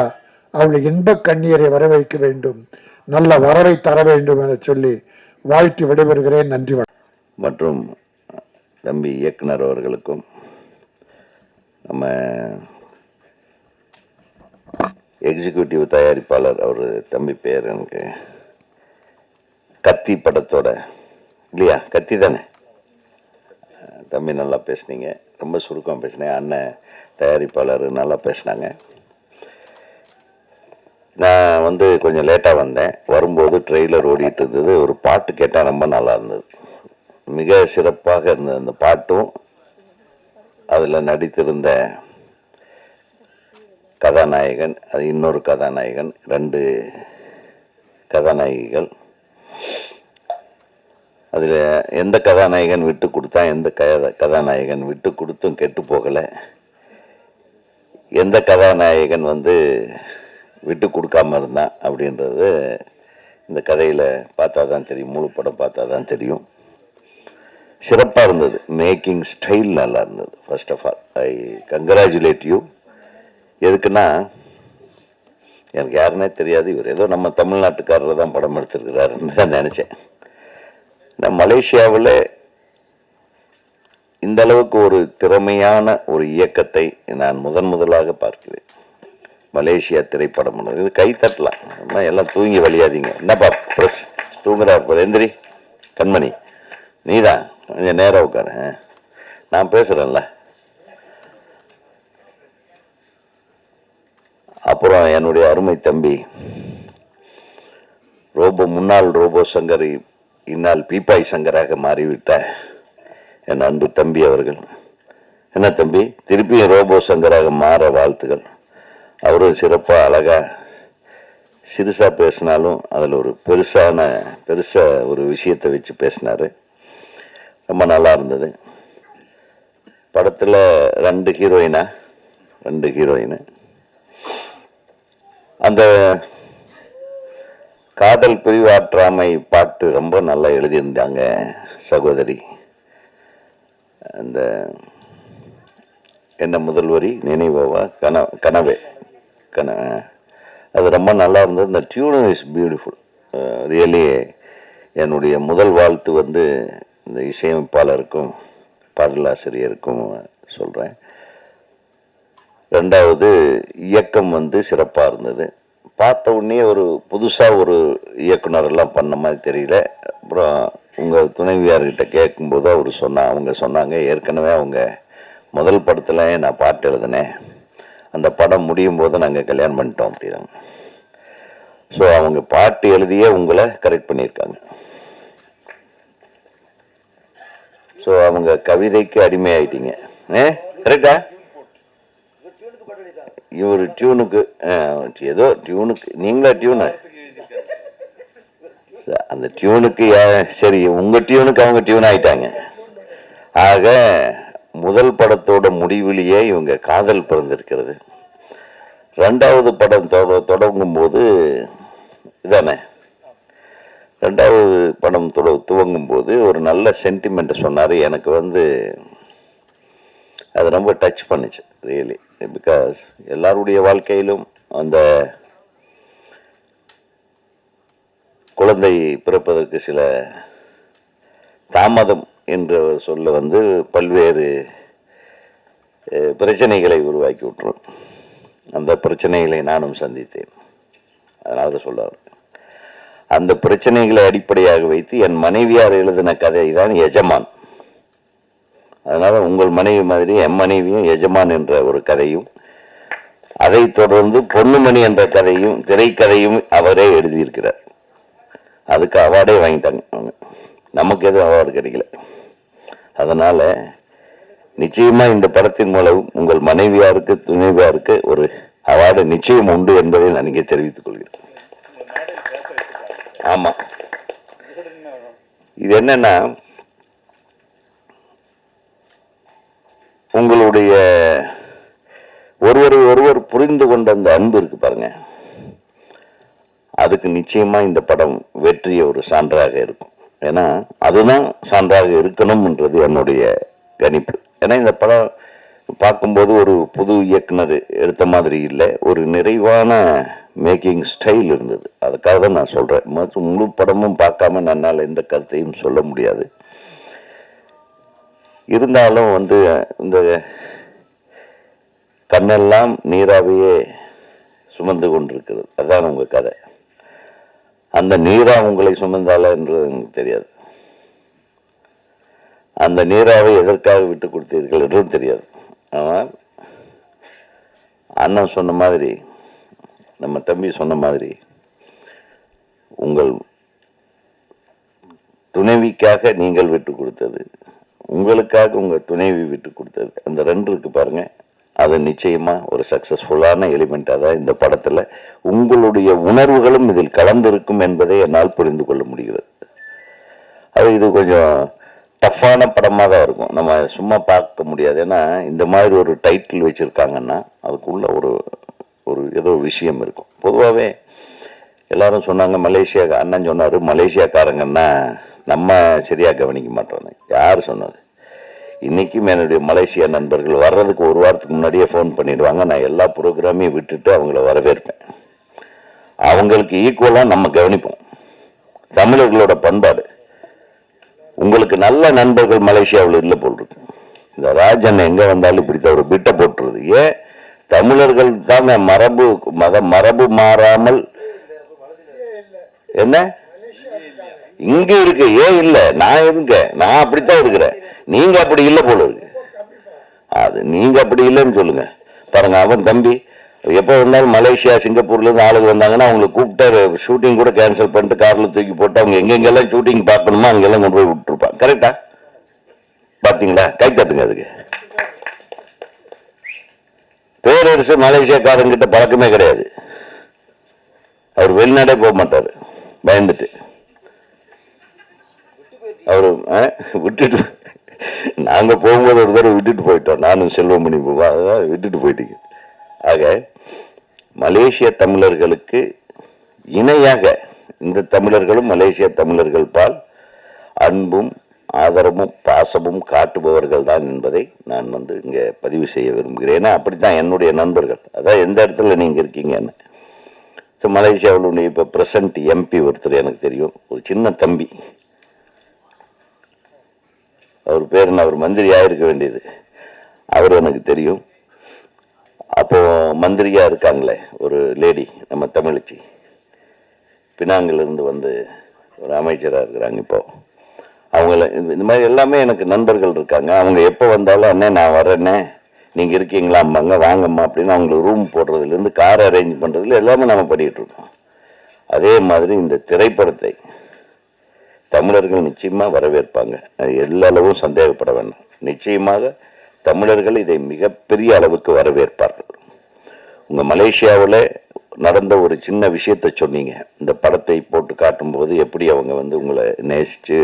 அவளை இன்ப கண்ணீரை வர வைக்க வேண்டும், நல்ல வரவை தர வேண்டும் என சொல்லி வாழ்த்தி விடைபெறுகிறேன். நன்றி. மற்றும் தம்பி இயக்குனர் அவர்களுக்கும் நம்ம எக்ஸிக்யூட்டிவ் தயாரிப்பாளர் அவர் தம்பி பேர் எனக்கு கத்தி படத்தோட இல்லையா, கத்தி தானே தம்பி, நல்லா பேசுனீங்க, ரொம்ப சுருக்கம் பேசினேன். அண்ணன் தயாரிப்பாளர் நல்லா பேசினாங்க. நான் வந்து கொஞ்சம் லேட்டாக வந்தேன். வரும்போது ட்ரெய்லர் ஓடிட்டு இருந்தது. ஒரு பாட்டு கேட்டால் ரொம்ப நல்லா இருந்தது, மிக சிறப்பாக இருந்தது அந்த பாட்டும். அதில் நடித்திருந்த கதாநாயகன், அது இன்னொரு கதாநாயகன், 2 கதாநாயகிகள். அதில் எந்த கதாநாயகன் விட்டு கொடுத்தா, எந்த கதாநாயகன் விட்டு கொடுத்தும் கெட்டு போகலை, எந்த கதாநாயகன் வந்து விட்டு கொடுக்காம இருந்தான் அப்படின்றது இந்த கதையில் பார்த்தா தான் தெரியும், முழு படம் பார்த்தா தான் தெரியும். சிறப்பாக இருந்தது. மேக்கிங் ஸ்டைல் நல்லா இருந்தது. First of all I congratulate you. எதுக்குன்னா, எனக்கு யாருன்னே தெரியாது, இவர் ஏதோ நம்ம தமிழ்நாட்டுக்காரர் தான் படம் எடுத்திருக்கிறாருன்னு தான் நினச்சேன். நான் மலேசியாவில் இந்த அளவுக்கு ஒரு திறமையான ஒரு இயக்கத்தை நான் முதலாக பார்க்கிறேன். மலேசியா திரைப்படம் இது கை தட்டலாம், எல்லாம் தூங்கி வழியாதீங்க. என்னப்பா ப்ரெஸ் தூங்குறாரு, எந்திரி கண்மணி, நீதான் கொஞ்சம் நேரம் உட்காரு, நான் பேசுகிறேன்ல. அப்புறம் என்னுடைய அருமை தம்பி முன்னாள் ரோபோ சங்கர், இந்நாள் பீப்பாய் சங்கராக மாறிவிட்ட என் அன்பு தம்பி அவர்கள். என்ன தம்பி, திருப்பியும் ரோபோ சங்கராக மாற வாழ்த்துகள். அவரும் சிறப்பாக அழகாக சிறுசாக பேசினாலும் அதில் ஒரு பெருசாக ஒரு விஷயத்தை வச்சு பேசினார். ரொம்ப நல்லா இருந்தது. படத்தில் 2 ஹீரோயின். அந்த காதல் பிரிவாற்றாமை பாட்டு ரொம்ப நல்லா எழுதியிருந்தாங்க சகோதரி. அந்த என்ன முதல்வரி நினைவா கனவே அது ரொம்ப நல்லா இருந்தது. இந்த டியூன் இஸ் பியூட்டிஃபுல் ரியலி. என்னுடைய முதல் வாழ்த்து வந்து இந்த இசையமைப்பாளருக்கும் பாடலாசிரியருக்கும் சொல்கிறேன். 2வது இயக்கம் வந்து சிறப்பாக இருந்தது. பார்த்த உடனே ஒரு புதுசாக ஒரு இயக்குனரெல்லாம் பண்ண மாதிரி தெரியல. அப்புறம் உங்கள் துணைவியார்கிட்ட கேட்கும்போது அவங்க சொன்னாங்க, ஏற்கனவே அவங்க முதல் படத்தில் நான் பாட்டு எழுதினேன், அந்த படம் முடியும் போது நாங்கள் கல்யாணம் பண்ணிட்டோம் அப்படின்னாங்க. ஸோ அவங்க பாட்டு எழுதியே உங்களை கரெக்ட் பண்ணியிருக்காங்க. ஸோ அவங்க கவிதைக்கு அடிமை ஆயிட்டீங்க. கரெக்டா? இவர் டியூனுக்கு ஏதோ டியூனுக்கு நீங்களா டியூனு, அந்த டியூனுக்கு சரி, உங்கள் டியூனுக்கு அவங்க டியூன் ஆயிட்டாங்க. ஆக முதல் படத்தோட முடிவிலேயே இவங்க காதல் பிறந்திருக்கிறது. 2வது படம் தொடங்கும் போது இதானே, 2வது படம் துவங்கும் போது ஒரு நல்ல சென்டிமெண்ட் சொன்னார். எனக்கு வந்து அது ரொம்ப டச் பண்ணிச்சு ரியலி. பிகாஸ் எல்லாருடைய வாழ்க்கையிலும் அந்த குழந்தை பிறப்பதற்கு சில தாமதம் என்ற சொல்ல வந்து பல்வேறு பிரச்சனைகளை உருவாக்கி விட்டுரும். அந்த பிரச்சனைகளை நானும் சந்தித்தேன். அதனால தான் சொல்ல அந்த பிரச்சனைகளை அடிப்படையாக வைத்து என் மனைவியார் எழுதின கதை தான் எஜமான். அதனால உங்கள் மனைவி மாதிரி என் மனைவியும் எஜமான் என்ற ஒரு கதையும், அதை தொடர்ந்து பொன்னுமணி என்ற கதையும் திரைக்கதையும் அவரே எழுதியிருக்கிறார். அதுக்கு அவார்டே வாங்கிட்டாங்க. நமக்கு எதுவும் அவார்டு கிடைக்கல. அதனால நிச்சயமா இந்த படத்தின் மூலம் உங்கள் மனைவியாருக்கு துணைவியாருக்கு ஒரு அவார்டு நிச்சயம் உண்டு என்பதை நான் இங்கே தெரிவித்துக் கொள்கிறேன். ஆமா, இது என்னன்னா உங்களுடைய ஒருவர் புரிந்து கொண்ட அந்த அன்பு இருக்கு பாருங்க, அதுக்கு நிச்சயமா இந்த படம் வெற்றிய ஒரு சான்றாக இருக்கும். ஏன்னா அதுதான் சான்றாக இருக்கணும்ன்றது என்னுடைய கணிப்பு. ஏன்னா இந்த படம் பார்க்கும்போது ஒரு புது இயக்குனர் எடுத்த மாதிரி இல்லை, ஒரு நிறைவான மேக்கிங் ஸ்டைல் இருந்தது. அதுக்காக தான் நான் சொல்றேன். மற்றும் முழு படமும் பார்க்காம என்னால் எந்த கருத்தையும் சொல்ல முடியாது. இருந்தாலும் இந்த கண்ணெல்லாம் நீராவையே சுமந்து கொண்டிருக்கிறது, அதான் உங்க கதை. அந்த நீரா உங்களை சுமந்தாலன்றது எனக்கு தெரியாது, அந்த நீராவை எதற்காக விட்டு கொடுத்தீர்கள் என்றும் தெரியாது. ஆனால் அண்ணன் சொன்ன மாதிரி, நம்ம தம்பி சொன்ன மாதிரி, உங்கள் துணைவிக்காக நீங்கள் விட்டு கொடுத்தது, உங்களுக்காக உங்கள் துணைவி விட்டு கொடுத்தது, அந்த ரெண்டு இருக்கு பாருங்க, அது நிச்சயமா ஒரு சக்சஸ்ஃபுல்லான எலிமெண்ட்டாக தான் இந்த படத்தில் உங்களுடைய உணர்வுகளும் இதில் கலந்திருக்கும் என்பதை என்னால் புரிந்து கொள்ள முடிகிறது. அது இது கொஞ்சம் டஃப்பான படமாக தான் இருக்கும், நம்ம சும்மா பார்க்க முடியாது. ஏன்னா இந்த மாதிரி ஒரு டைட்டில் வச்சுருக்காங்கன்னா அதுக்குள்ள ஒரு ஏதோ விஷயம் இருக்கும். பொதுவாகவே எல்லாரும் சொன்னாங்க, மலேசியா அண்ணன் சொன்னார், மலேசியாக்காரங்கன்னா நம்ம சரியாக கவனிக்க மாட்டோன்னு. யார் சொன்னது? இன்றைக்கும் என்னுடைய மலேசியா நண்பர்கள் வர்றதுக்கு ஒரு வாரத்துக்கு முன்னாடியே ஃபோன் பண்ணிவிடுவாங்க. நான் எல்லா ப்ரோக்ராமையும் விட்டுட்டு அவங்கள வரவேற்பேன். அவங்களுக்கு ஈக்குவலாக நம்ம கவனிப்போம். தமிழர்களோட பண்பாடு. உங்களுக்கு நல்ல நண்பர்கள் மலேசியாவில் இல்லை போல் இருக்கு. இந்த ராஜன் எங்கே வந்தாலும் இப்படித்தான் ஒரு பிட்டை போட்டுருது. ஏன்? தமிழர்கள் தாங்க மரபு மாறாமல் என்ன இங்க இருக்கு, ஏன் இல்லை? நான் நான் அப்படித்தான் இருக்கிறேன், நீங்க அப்படி இல்லை போல இருக்கு. அது நீங்க அப்படி இல்லைன்னு சொல்லுங்க. பாருங்க, அவன் தம்பி எப்போ வந்தாலும் மலேசியா சிங்கப்பூர்ல இருந்து ஆளுங்க வந்தாங்கன்னா அவங்களை கூப்பிட்டு ஷூட்டிங் கூட கேன்சல் பண்ணிட்டு கார்ல தூக்கி போட்டு அவங்க எங்கெங்கெல்லாம் ஷூட்டிங் பார்க்கணுமோ அங்கெல்லாம் கொண்டு போய் விட்டுருப்பான். கரெக்டா? பாத்தீங்களா? கை தட்டுங்க. அதுக்கு பேரரசு மலேசியாக்காரங்கிட்ட பழக்கமே கிடையாது. அவர் வெளிநாடே போக மாட்டாரு, பயந்துட்டு. அவரு விட்டுட்டு, நாங்க போகும்போது ஒரு தடவை விட்டுட்டு போயிட்டோம், நானும் செல்வமணி அதான் விட்டுட்டு போயிட்டீங்க. ஆக மலேசிய தமிழர்களுக்கு இணையாக இந்த தமிழர்களும் மலேசிய தமிழர்கள் பால் அன்பும் ஆதரவும் பாசமும் காட்டுபவர்கள் தான் என்பதை நான் இங்கே பதிவு செய்ய விரும்புகிறேன். ஏன்னா அப்படித்தான் என்னுடைய நண்பர்கள், அதான் எந்த இடத்துல நீங்கள் இருக்கீங்கன்னு. ஸோ மலேசியாவில் இப்போ ப்ரெசன்ட் எம்பி ஒருத்தர் எனக்கு தெரியும், ஒரு சின்ன தம்பி, அவர் பேர் அவர் மந்திரியாக இருக்க வேண்டியது, அவர் எனக்கு தெரியும். அப்போ மந்திரியா இருக்காங்களே ஒரு லேடி, நம்ம தமிழச்சி, பினாங்கிலிருந்து ஒரு அமைச்சராக இருக்கிறாங்க இப்போ. அவங்கள இந்த மாதிரி எல்லாமே எனக்கு நண்பர்கள் இருக்காங்க. அவங்க எப்போ வந்தாலும் அண்ணே நான் வரேன்னே, நீங்கள் இருக்கீங்களாம்பாங்க, வாங்கம்மா அப்படின்னு அவங்களுக்கு ரூம் போடுறதுலேருந்து கார் அரேஞ்ச் பண்ணுறதுல எல்லாமே நம்ம பண்ணிகிட்டு இருக்கோம். அதே மாதிரி இந்த திரைப்படத்தை தமிழர்கள் நிச்சயமாக வரவேற்பாங்க, அது எல்லா அளவும் சந்தேகப்பட வேண்டாம். நிச்சயமாக தமிழர்கள் இதை மிகப்பெரிய அளவுக்கு வரவேற்பார்கள். உங்கள் மலேசியாவில் நடந்த ஒரு சின்ன விஷயத்தை சொன்னீங்க, இந்த படத்தை போட்டு காட்டும்போது எப்படி அவங்க உங்களை நேசித்து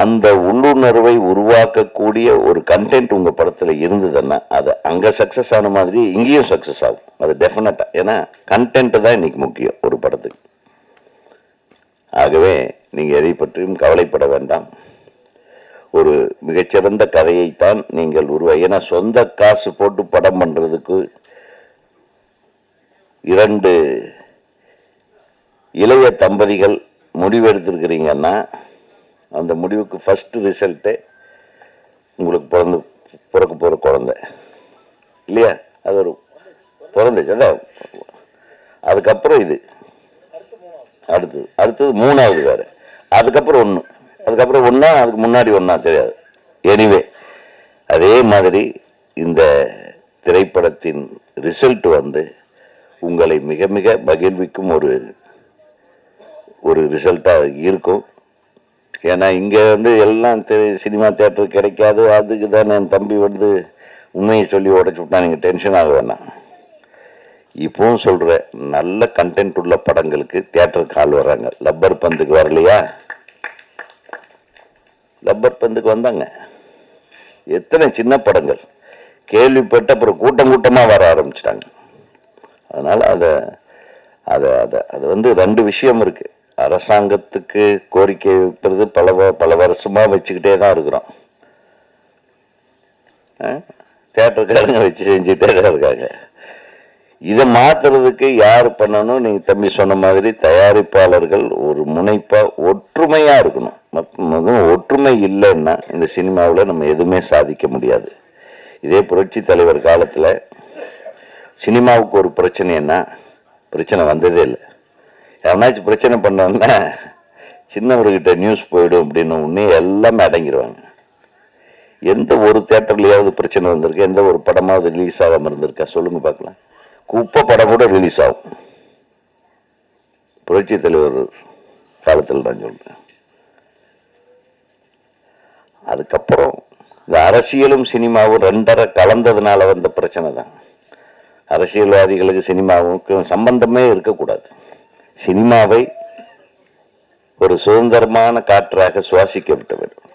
அந்த உள்ளுணர்வை உருவாக்கக்கூடிய ஒரு கண்டென்ட் உங்கள் படத்தில் இருந்ததுன்னா அது அங்கே சக்ஸஸ் ஆன மாதிரி இங்கேயும் சக்ஸஸ் ஆகும், அது டெஃபினட்டாக. ஏன்னா கண்டென்ட்டு தான் இன்னைக்கு முக்கியம் ஒரு படத்துக்கு. ஆகவே நீங்கள் எதை பற்றியும் கவலைப்பட வேண்டாம். ஒரு மிகச்சிறந்த கதையைத்தான் நீங்கள் ஏன்னா சொந்த காசு போட்டு படம் பண்ணுறதுக்கு 2 இளைய தம்பதிகள் முடிவெடுத்திருக்கிறீங்கன்னா அந்த முடிவுக்கு ஃபர்ஸ்ட் ரிசல்ட்டே உங்களுக்கு பிறக்க போகிற குழந்தை இல்லையா? அது ஒரு பிறந்துச்சு, அதான். அதுக்கப்புறம் இது அடுத்தது 3வது வேறு, அதுக்கப்புறம் 1, அதுக்கப்புறம் 1, அதுக்கு முன்னாடி 1 தெரியாது. எனிவே அதே மாதிரி இந்த திரைப்படத்தின் ரிசல்ட் உங்களை மிக மிக மகிழ்விக்கும் ஒரு ரிசல்ட்டாக இருக்கும். ஏன்னா இங்கே வந்து எல்லாம் சினிமா தேட்டர் கிடைக்காது, அதுக்கு தான் என் தம்பி வந்து உண்மையை சொல்லி உடச்சி விட்டா நீங்கள் டென்ஷன் ஆக வேணாம். இப்போவும் சொல்கிறேன், நல்ல கண்டென்ட் உள்ள படங்களுக்கு தியேட்டருக்கு ஆள் வர்றாங்க. லப்பர் பந்துக்கு வரலையா? லப்பர் பந்துக்கு வந்தாங்க. எத்தனை சின்ன படங்கள் கேள்விப்பட்டு அப்புறம் கூட்டம் கூட்டமாக வர ஆரம்பிச்சிட்டாங்க. அதனால் அது வந்து ரெண்டு விஷயம் இருக்குது. அரசாங்கத்துக்கு கோரிக்கை வைக்கிறது பல வருஷமாக வச்சுக்கிட்டே தான் இருக்கிறோம். தியேட்டருக்காரங்க வச்சு செஞ்சுட்டே தான் இருக்காங்க. இதை மாற்றுறதுக்கு யார் பண்ணணும்? நீங்கள் தம்பி சொன்ன மாதிரி தயாரிப்பாளர்கள் ஒரு முனைப்பாக ஒற்றுமையாக இருக்கணும். மற்றும் ஒற்றுமை இல்லைன்னா இந்த சினிமாவில் நம்ம எதுவுமே சாதிக்க முடியாது. இதே புரட்சி தலைவர் காலத்தில் சினிமாவுக்கு ஒரு பிரச்சனைன்னா பிரச்சனை வந்ததே இல்லை. யாருனாச்சும் பிரச்சனை பண்ணோன்னா சின்னவர்கிட்ட நியூஸ் போயிடும் அப்படின்னு உடனே எல்லாமே அடங்கிடுவாங்க. எந்த ஒரு தேட்டர்லையாவது பிரச்சனை வந்திருக்கு? எந்த ஒரு படமாவது ரிலீஸ் ஆகாமல் இருந்திருக்கா? சொல்லுங்கள் பார்க்கலாம். குப்பை படம் கூட ரிலீஸ் ஆகும். புரட்சி தலைவர் காலத்தில் தான் சொல்கிறேன். அதுக்கப்புறம் இந்த அரசியலும் சினிமாவும் ரெண்டரை கலந்ததுனால வந்த பிரச்சனை தான். அரசியல்வாதிகளுக்கு சினிமாவுக்கும் சம்பந்தமே இருக்கக்கூடாது. சினிமாவை ஒரு சுதந்திரமான காற்றாக சுவாசிக்க விட்டு வேண்டும்.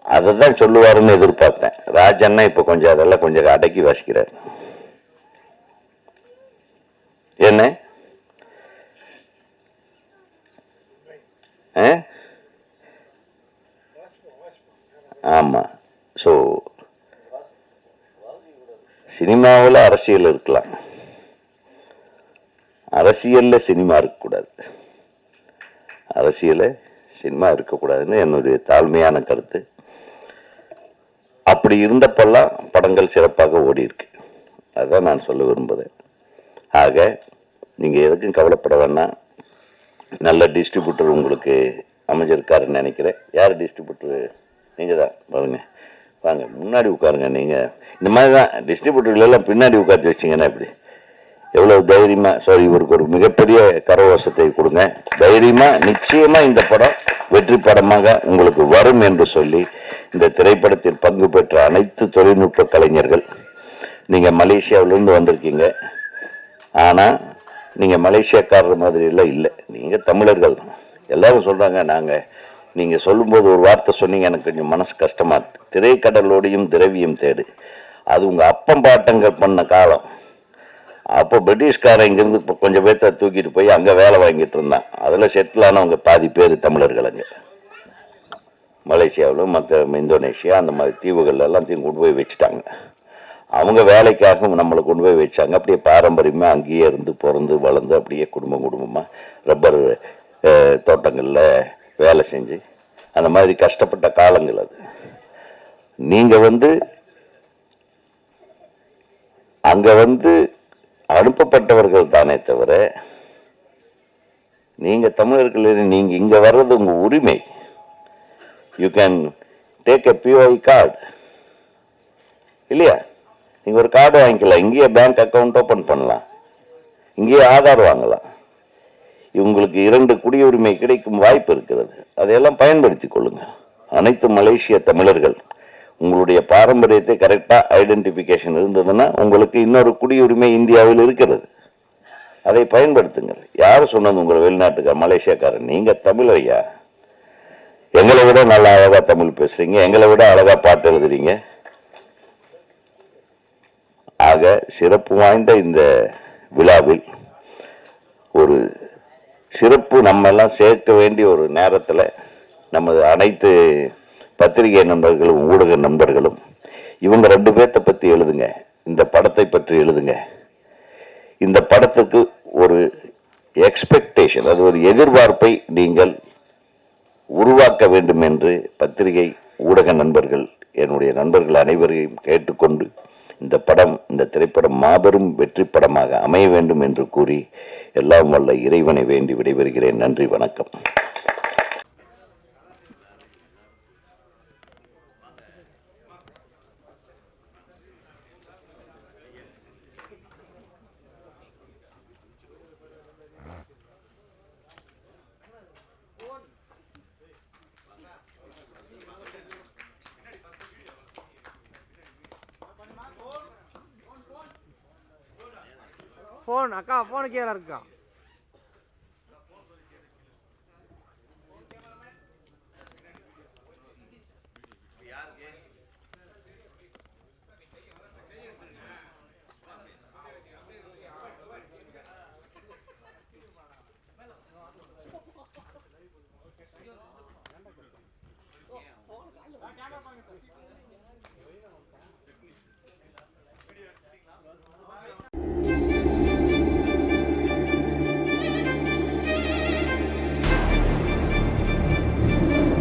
அதை தான் சொல்லுவாருன்னு எதிர்பார்த்தேன். ராஜண்ணா இப்போ கொஞ்சம் அதெல்லாம் கொஞ்சம் அடக்கி வாசிக்கிறார். என்ன ஆமாம். ஸோ சினிமாவில் அரசியல் இருக்கலாம், அரசியலில் சினிமா இருக்கக்கூடாது. அரசியலில் சினிமா இருக்கக்கூடாதுன்னு என்னுடைய தாழ்மையான கருத்து. அப்படி இருந்தப்பெல்லாம் படங்கள் சிறப்பாக ஓடி இருக்கு. அதுதான் நான் சொல்ல விரும்புகிறேன். ஆக நீங்கள் எதுக்கும் கவலைப்பட வேணாம். நல்ல டிஸ்ட்ரிபியூட்டர் உங்களுக்கு அமைஞ்சிருக்காருன்னு நினைக்கிறேன். யார் டிஸ்ட்ரிபியூட்டர்? நீங்கள் தான். பாருங்க, வாங்க முன்னாடி உட்காருங்க. நீங்கள் இந்த மாதிரி தான் டிஸ்ட்ரிபியூட்டர்களெல்லாம் பின்னாடி உட்காந்து வச்சிங்கன்னா இப்படி எவ்வளோ தைரியமாக. சாரி, இவருக்கு ஒரு மிகப்பெரிய கரவசத்தை கொடுங்க. தைரியமாக நிச்சயமாக இந்த படம் வெற்றி படமாக உங்களுக்கு வரும் என்று சொல்லி இந்த திரைப்படத்தில் பங்கு பெற்ற அனைத்து தொழில்நுட்ப கலைஞர்கள், நீங்கள் மலேசியாவிலேருந்து வந்திருக்கீங்க. ஆனால் நீங்கள் மலேசியாக்காரர் மாதிரியெல்லாம் இல்லை, நீங்கள் தமிழர்கள் தான். எல்லோரும் சொல்கிறாங்க, நீங்கள் சொல்லும்போது ஒரு வார்த்தை சொன்னீங்க, எனக்கு கொஞ்சம் மனசு கஷ்டமாக இருக்கு. திரைக்கடலோடையும் திரவியம் தேடு. அது உங்கள் அப்பம் பாட்டங்கள் பண்ண காலம். அப்போ பிரிட்டிஷ்காரன் இங்கேருந்து இப்போ கொஞ்சம் பேர்த்த தூக்கிட்டு போய் அங்கே வேலை வாங்கிட்டு இருந்தான். அதில் செட்டில் ஆனவங்க பாதி பேர் தமிழர்களுங்க. மலேசியாவிலும் மற்ற இந்தோனேஷியா அந்த மாதிரி தீவுகள் எல்லாத்தையும் கொண்டு போய் வச்சுட்டாங்க. அவங்க வேலைக்காக நம்மளை கொண்டு போய் வச்சாங்க. அப்படியே பாரம்பரியமாக அங்கேயே இருந்து பிறந்து வளர்ந்து அப்படியே குடும்பமாக ரப்பர் தோட்டங்களில் வேலை செஞ்சு அந்த மாதிரி கஷ்டப்பட்ட காலங்கள் அது. நீங்கள் அங்கே அனுப்பப்பட்டவர்கள் தானே தவிர நீங்கள் தமிழர்கள். நீங்கள் இங்கே வர்றது உங்கள் உரிமை. You can take a POI card இல்லையா? நீங்கள் ஒரு கார்டு வாங்கிக்கலாம், இங்கேயே பேங்க் அக்கௌண்ட் ஓப்பன் பண்ணலாம், இங்கேயே ஆதார் வாங்கலாம். உங்களுக்கு 2 குடியுரிமை கிடைக்கும் வாய்ப்பு இருக்கிறது. அதையெல்லாம் பயன்படுத்தி கொள்ளுங்க. அனைத்து மலேசிய தமிழர்கள் உங்களுடைய பாரம்பரியத்தை கரெக்டாக ஐடென்டிஃபிகேஷன் இருந்ததுன்னா உங்களுக்கு இன்னொரு குடியுரிமை இந்தியாவில் இருக்கிறது. அதை பயன்படுத்துங்கள். யார் சொன்னது உங்களை வெளிநாட்டுக்கார மலேசியாக்காரன்? நீங்கள் தமிழ் ஐயா. எங்களை விட நல்லா அழகாக தமிழ் பேசுகிறீங்க, எங்களை விட அழகாக பாட்டு எழுதுறீங்க. ஆக சிறப்பு வாய்ந்த இந்த விழாவில் ஒரு சிறப்பு நம்ம எல்லாம் சேர்க்க வேண்டிய ஒரு நேரத்தில் நமது அனைத்து பத்திரிகை நண்பர்களும் ஊடக நண்பர்களும் இவங்க 2 பேர்த்தை பற்றி எழுதுங்க, இந்த படத்தை பற்றி எழுதுங்க. இந்த படத்துக்கு ஒரு எக்ஸ்பெக்டேஷன், அது ஒரு எதிர்பார்ப்பை நீங்கள் உருவாக்க வேண்டும் என்று பத்திரிகை ஊடக நண்பர்கள், என்னுடைய நண்பர்கள் அனைவரையும் கேட்டுக்கொண்டு இந்த திரைப்படம் மாபெரும் வெற்றி படமாக அமைய வேண்டும் என்று கூறி எல்லாம் வல்ல இறைவனை வேண்டி விடைபெறுகிறேன். நன்றி, வணக்கம். ஃபோன் அக்கா ஃபோனு கீழே இருக்கா. கேமரா பாருங்க சார்.